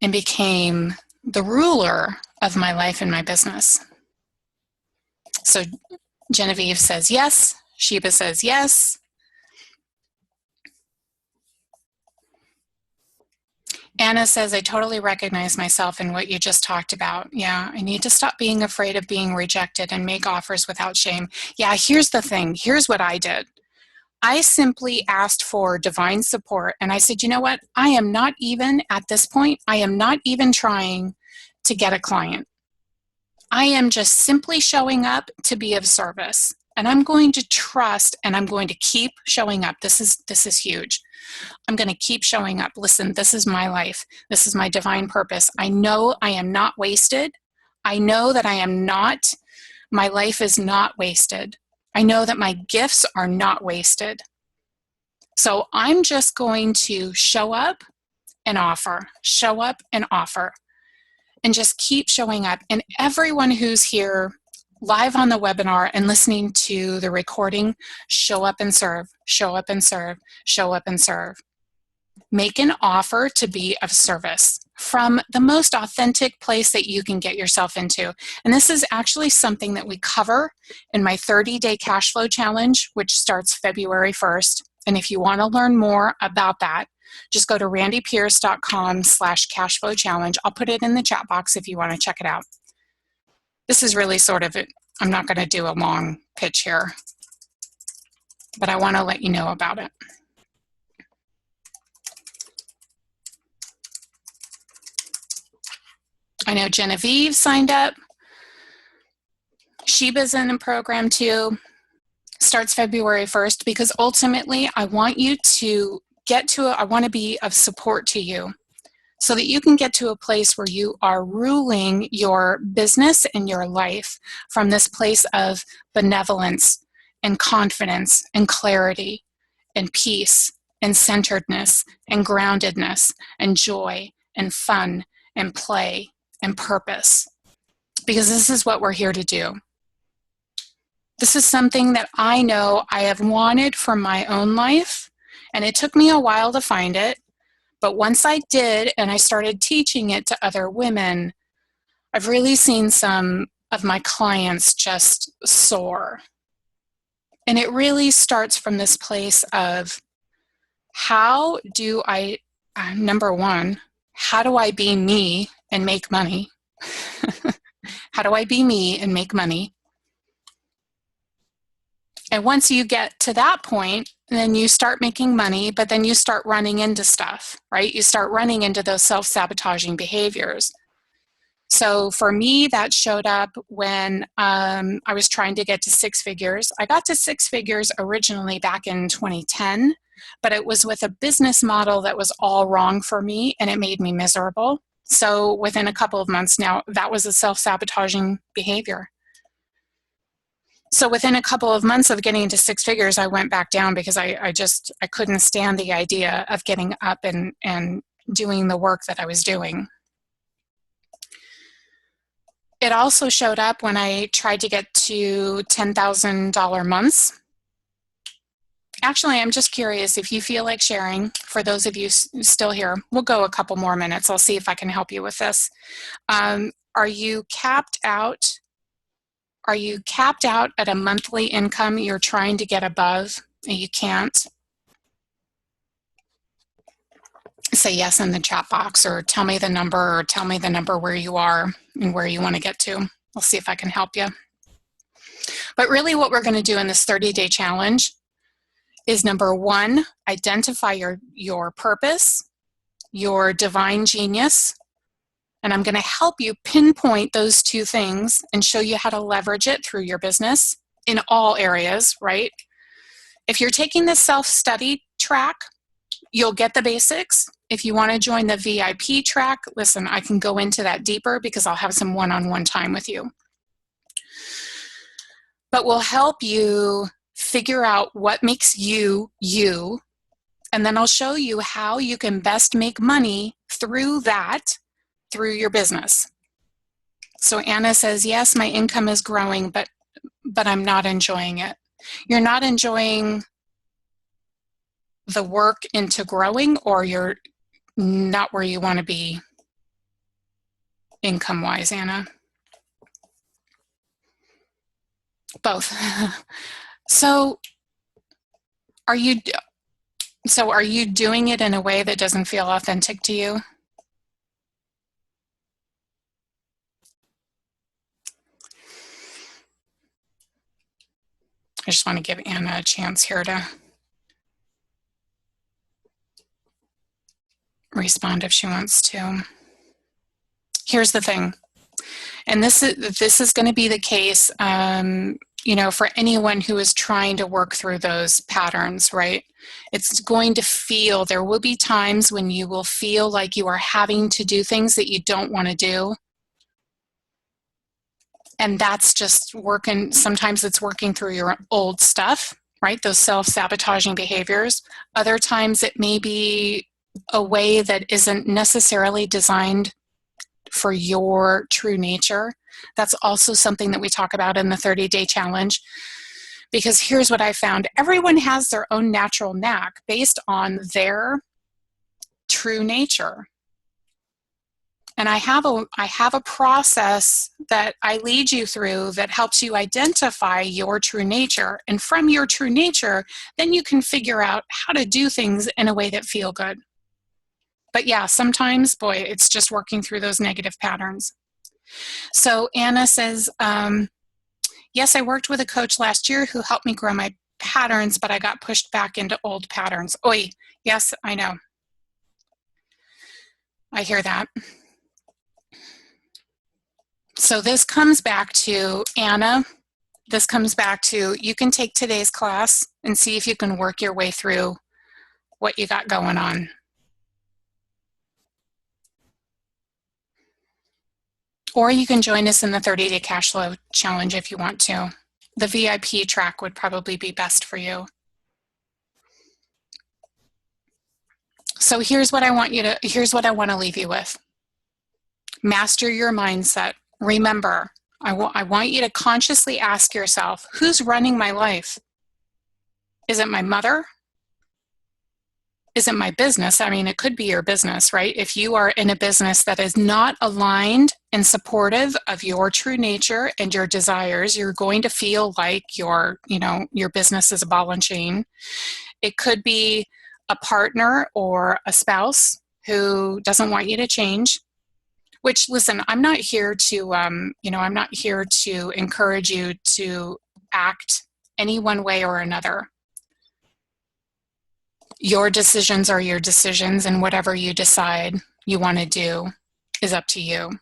and became the ruler of my life and my business. So Genevieve says yes. Sheba says yes. Anna says, I totally recognize myself in what you just talked about. Yeah, I need to stop being afraid of being rejected and make offers without shame. Yeah, here's the thing. Here's what I did. I simply asked for divine support, and I said, you know what? I am not even, at this point, I am not even trying to get a client. I am just simply showing up to be of service. And I'm going to trust, and I'm going to keep showing up. This is huge. I'm going to keep showing up. Listen, this is my life. This is my divine purpose. I know I am not wasted. I know that I am not, my life is not wasted. I know that my gifts are not wasted. So I'm just going to show up and offer, show up and offer, and just keep showing up. And everyone who's here live on the webinar and listening to the recording, show up and serve, show up and serve, show up and serve. Make an offer to be of service from the most authentic place that you can get yourself into. And this is actually something that we cover in my 30-day cash flow challenge, which starts February 1st. And if you want to learn more about that, just go to randypierce.com/cashflow challenge. I'll put it in the chat box if you want to check it out. This is really sort of it. I'm not going to do a long pitch here, but I want to let you know about it. I know Genevieve signed up. Sheba's in the program too. Starts February 1st because ultimately I want you to get to I want to be of support to you so that you can get to a place where you are ruling your business and your life from this place of benevolence and confidence and clarity and peace and centeredness and groundedness and joy and fun and play and purpose, because this is what we're here to do. This is something that I know I have wanted for my own life, and it took me a while to find it, but once I did and I started teaching it to other women, I've really seen some of my clients just soar. And it really starts from this place of how do I Number one, how do I be me and make money? How do I be me and make money? And once you get to that point, then you start making money, but then you start running into stuff, right? You start running into those self-sabotaging behaviors. So for me, that showed up when I was trying to get to six figures. I got to six figures originally back in 2010, but it was with a business model that was all wrong for me, and it made me miserable. So within a couple of months now, that was a self-sabotaging behavior. So within a couple of months of getting to six figures, I went back down because I couldn't stand the idea of getting up and doing the work that I was doing. It also showed up when I tried to get to $10,000 months. Actually, I'm just curious if you feel like sharing, for those of you still here, we'll go a couple more minutes. I'll see if I can help you with this. Are you capped out? Are you capped out at a monthly income you're trying to get above and you can't? Say yes in the chat box, or tell me the number, or tell me the number where you are and where you want to get to. I'll see if I can help you. But really what we're going to do in this 30-day challenge is, number one, identify your purpose, your divine genius, and I'm going to help you pinpoint those two things and show you how to leverage it through your business in all areas, right? If you're taking the self-study track, you'll get the basics. If you want to join the VIP track, listen, I can go into that deeper because I'll have some one-on-one time with you. But we'll help you figure out what makes you, you, and then I'll show you how you can best make money through that, through your business. So Anna says, yes, my income is growing, but I'm not enjoying it. You're not enjoying the work into growing, or you're not where you want to be income-wise, Anna? Both. So are you doing it in a way that doesn't feel authentic to you? I just want to give Anna a chance here to respond if she wants to. Here's the thing, and this is going to be the case, for anyone who is trying to work through those patterns, right? It's going to feel, there will be times when you will feel like you are having to do things that you don't want to do. And that's just working, sometimes it's working through your old stuff, right? Those self-sabotaging behaviors. Other times it may be a way that isn't necessarily designed for your true nature. That's also something that we talk about in the 30-day challenge. Because here's what I found. Everyone has their own natural knack based on their true nature. And I have a process that I lead you through that helps you identify your true nature. And from your true nature, then you can figure out how to do things in a way that feel good. But yeah, sometimes, boy, it's just working through those negative patterns. So Anna says, yes, I worked with a coach last year who helped me grow my patterns, but I got pushed back into old patterns. Oy, yes, I know. I hear that. So this comes back to, Anna, this comes back to, you can take today's class and see if you can work your way through what you got going on. Or you can join us in the 30-day cash flow challenge if you want to. The VIP track would probably be best for you. So here's what I want to leave you with. Master your mindset. Remember, I want you to consciously ask yourself, who's running my life? Is it my mother? Is it my business? I mean, it could be your business, right? If you are in a business that is not aligned and supportive of your true nature and your desires, you're going to feel like your business is a ball and chain. It could be a partner or a spouse. who doesn't want you to change. Which, listen, I'm not here to, I'm not here to encourage you to act any one way or another. Your decisions are your decisions, and whatever you decide you want to do is up to you.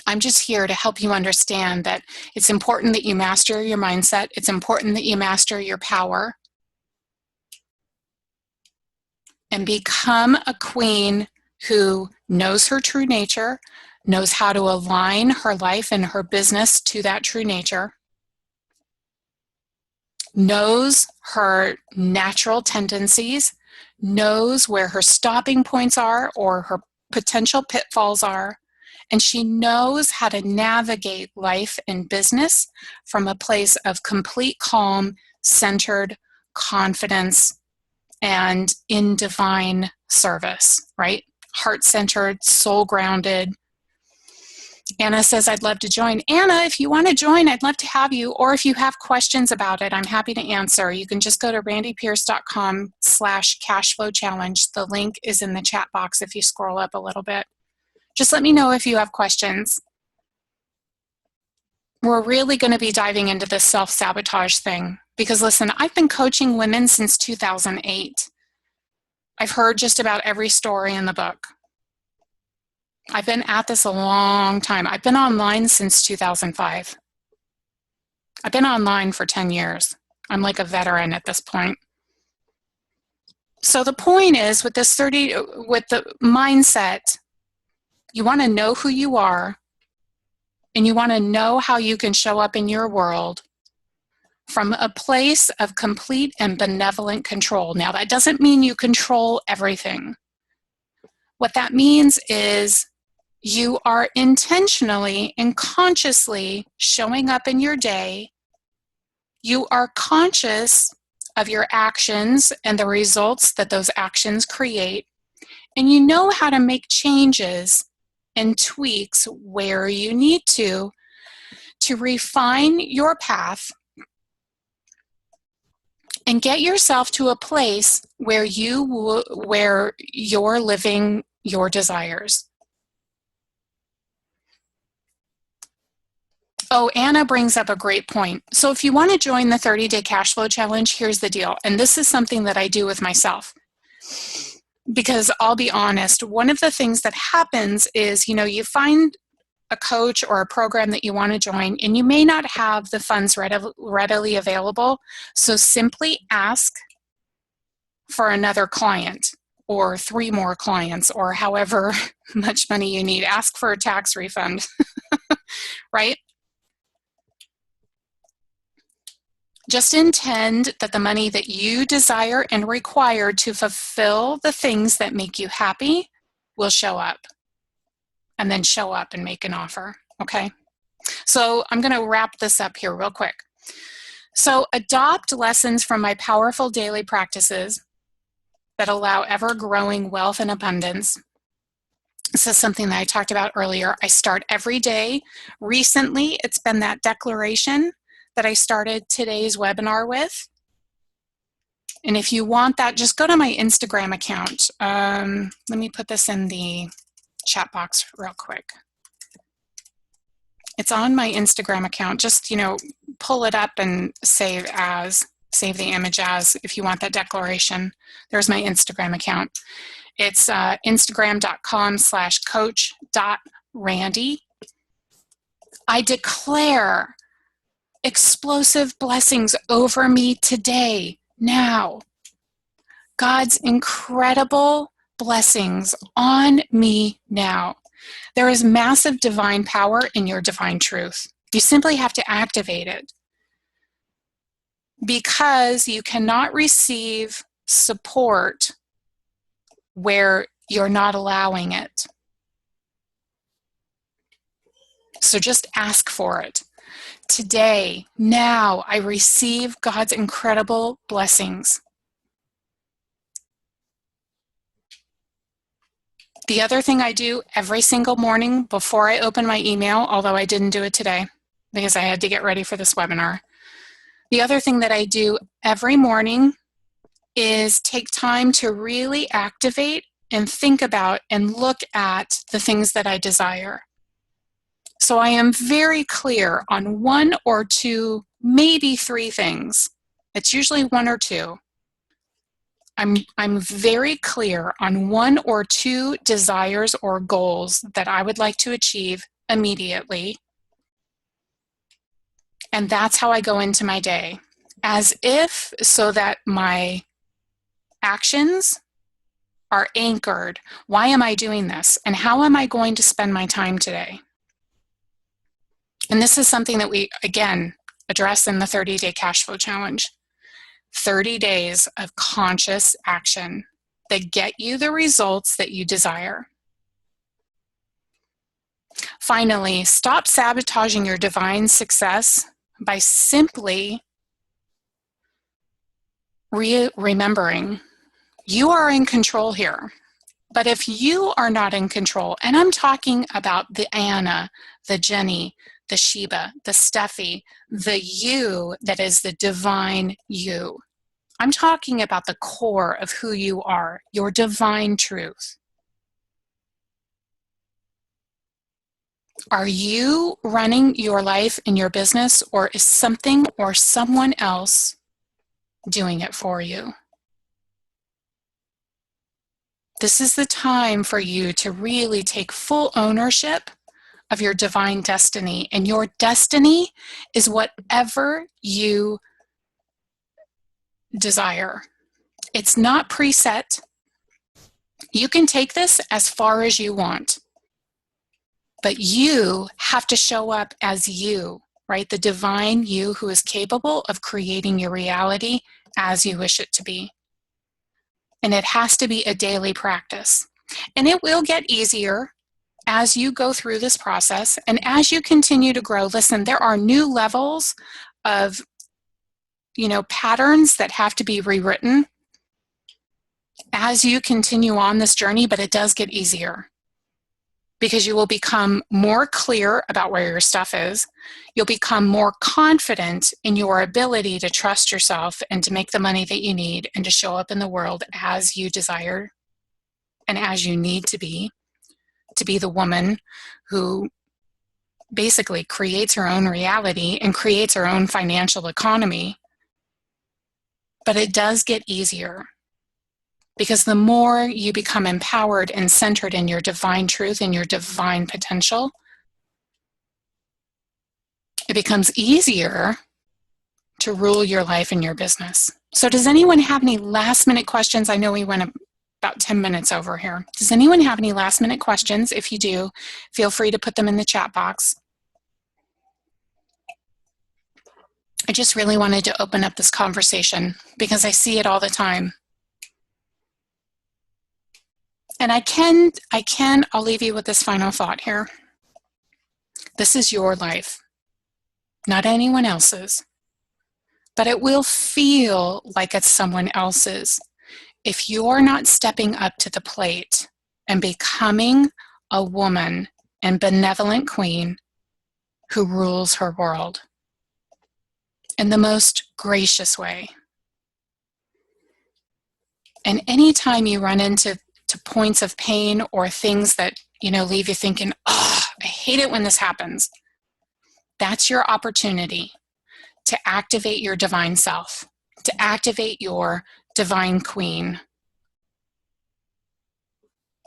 I'm just here to help you understand that it's important that you master your mindset. It's important that you master your power and become a queen who knows her true nature, knows how to align her life and her business to that true nature, knows her natural tendencies, knows where her stopping points are or her potential pitfalls are, and she knows how to navigate life and business from a place of complete calm, centered confidence, and in divine service, right? Heart-centered, soul-grounded. Anna says, I'd love to join. Anna, if you want to join, I'd love to have you. Or if you have questions about it, I'm happy to answer. You can just go to randypierce.com/cashflow challenge. The link is in the chat box if you scroll up a little bit. Just let me know if you have questions. We're really going to be diving into this self-sabotage thing because, listen, I've been coaching women since 2008. I've heard just about every story in the book. I've been at this a long time. I've been online since 2005. I've been online for 10 years. I'm like a veteran at this point. So the point is with the mindset, you want to know who you are and you want to know how you can show up in your world from a place of complete and benevolent control. Now, that doesn't mean you control everything. What that means is you are intentionally and consciously showing up in your day. You are conscious of your actions and the results that those actions create, and you know how to make changes and tweaks where you need to refine your path and get yourself to a place where you're living your desires. Oh, Anna brings up a great point. So if you want to join the 30-day cash flow challenge, here's the deal. And this is something that I do with myself. Because I'll be honest, one of the things that happens is, you find a coach or a program that you want to join, and you may not have the funds readily available. So simply ask for another client or 3 more clients or however much money you need. Ask for a tax refund, right? Just intend that the money that you desire and require to fulfill the things that make you happy will show up. And then show up and make an offer, okay? So I'm going to wrap this up here real quick. So adopt lessons from my powerful daily practices that allow ever-growing wealth and abundance. This is something that I talked about earlier. I start every day. Recently, it's been that declaration that I started today's webinar with. And if you want that, just go to my Instagram account. Let me put this in the chat box real quick. It's on my Instagram account. Just, pull it up and save the image as if you want that declaration. There's my Instagram account. It's instagram.com/coach.randy. I declare explosive blessings over me today, now. God's incredible blessings on me now. There is massive divine power in your divine truth. You simply have to activate it because you cannot receive support where you're not allowing it. So just ask for it. Today, now, I receive God's incredible blessings. The other thing I do every single morning before I open my email, although I didn't do it today because I had to get ready for this webinar. The other thing that I do every morning is take time to really activate and think about and look at the things that I desire. So I am very clear on one or two, maybe three things. It's usually one or two. I'm very clear on one or two desires or goals that I would like to achieve immediately. And that's how I go into my day, as if so that my actions are anchored. Why am I doing this? And how am I going to spend my time today? And this is something that we, again, address in the 30-day cash flow challenge. 30 days of conscious action that get you the results that you desire. Finally, stop sabotaging your divine success by simply remembering you are in control here. But if you are not in control, and I'm talking about the Anna, the Jenny, the Sheba, the Steffi, the you that is the divine you. I'm talking about the core of who you are, your divine truth. Are you running your life in your business, or is something or someone else doing it for you? This is the time for you to really take full ownership of your divine destiny. And your destiny is whatever you desire. It's not preset. You can take this as far as you want. But you have to show up as you, right? The divine you who is capable of creating your reality as you wish it to be. And it has to be a daily practice. And it will get easier as you go through this process and as you continue to grow. Listen, there are new levels of, patterns that have to be rewritten as you continue on this journey, but it does get easier because you will become more clear about where your stuff is. You'll become more confident in your ability to trust yourself and to make the money that you need and to show up in the world as you desire and as you need to be the woman who basically creates her own reality and creates her own financial economy. But it does get easier because the more you become empowered and centered in your divine truth and your divine potential, it becomes easier to rule your life and your business. So does anyone have any last minute questions? I know we went about 10 minutes over here. Does anyone have any last minute questions? If you do, feel free to put them in the chat box. I just really wanted to open up this conversation because I see it all the time. And I'll leave you with this final thought here. This is your life, not anyone else's. But it will feel like it's someone else's if you're not stepping up to the plate and becoming a woman and benevolent queen who rules her world in the most gracious way. And anytime you run into points of pain or things that, leave you thinking, oh, I hate it when this happens, that's your opportunity to activate your divine self, to activate your divine queen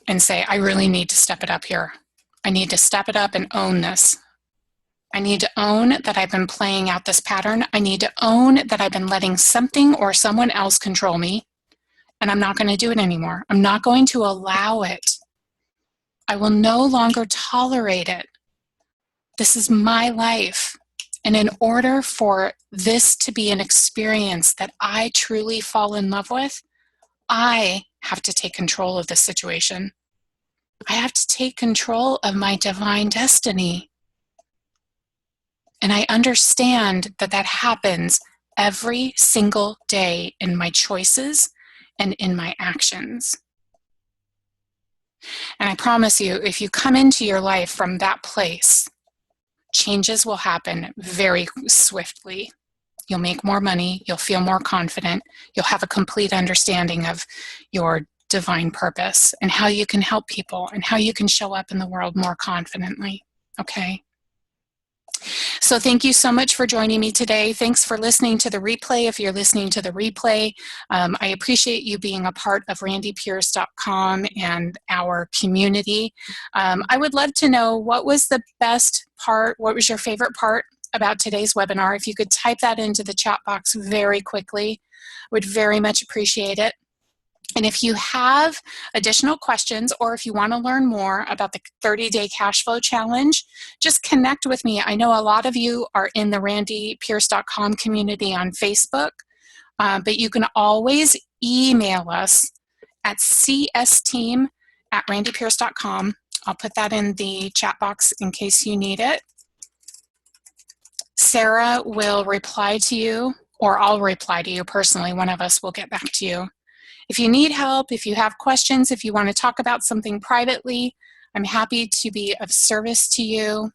and say, I really need to step it up here. I need to step it up and own this. I need to own that I've been playing out this pattern. I need to own that I've been letting something or someone else control me, and I'm not going to do it anymore. I'm not going to allow it. I will no longer tolerate it. This is my life. And in order for this to be an experience that I truly fall in love with, I have to take control of the situation. I have to take control of my divine destiny. And I understand that that happens every single day in my choices and in my actions. And I promise you, if you come into your life from that place, changes will happen very swiftly. You'll make more money, you'll feel more confident, you'll have a complete understanding of your divine purpose and how you can help people and how you can show up in the world more confidently. Okay? So thank you so much for joining me today. Thanks for listening to the replay. If you're listening to the replay, I appreciate you being a part of randypierce.com and our community. I would love to know, what was the best part, what was your favorite part about today's webinar? If you could type that into the chat box very quickly, would very much appreciate it. And if you have additional questions, or if you want to learn more about the 30-day cash flow challenge, just connect with me. I know a lot of you are in the randypierce.com community on Facebook, but you can always email us at csteam@randypierce.com. I'll put that in the chat box in case you need it. Sarah will reply to you, or I'll reply to you personally. One of us will get back to you. If you need help, if you have questions, if you want to talk about something privately, I'm happy to be of service to you.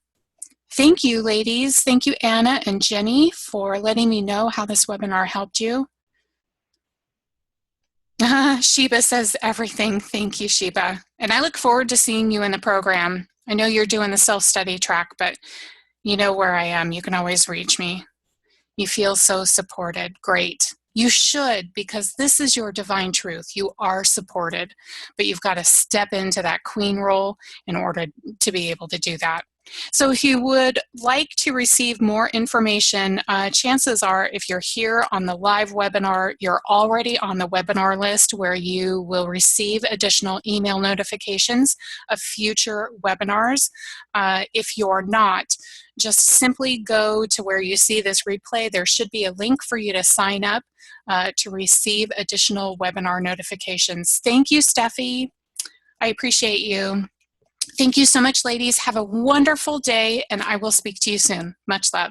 Thank you, ladies. Thank you, Anna and Jenny, for letting me know how this webinar helped you. Sheba says everything. Thank you, Sheba. And I look forward to seeing you in the program. I know you're doing the self-study track, but you know where I am. You can always reach me. You feel so supported. Great. You should, because this is your divine truth. You are supported, but you've got to step into that queen role in order to be able to do that. So if you would like to receive more information, chances are if you're here on the live webinar, you're already on the webinar list where you will receive additional email notifications of future webinars. If you're not, just simply go to where you see this replay. There should be a link for you to sign up to receive additional webinar notifications. Thank you, Steffi. I appreciate you. Thank you so much, ladies. Have a wonderful day, and I will speak to you soon. Much love.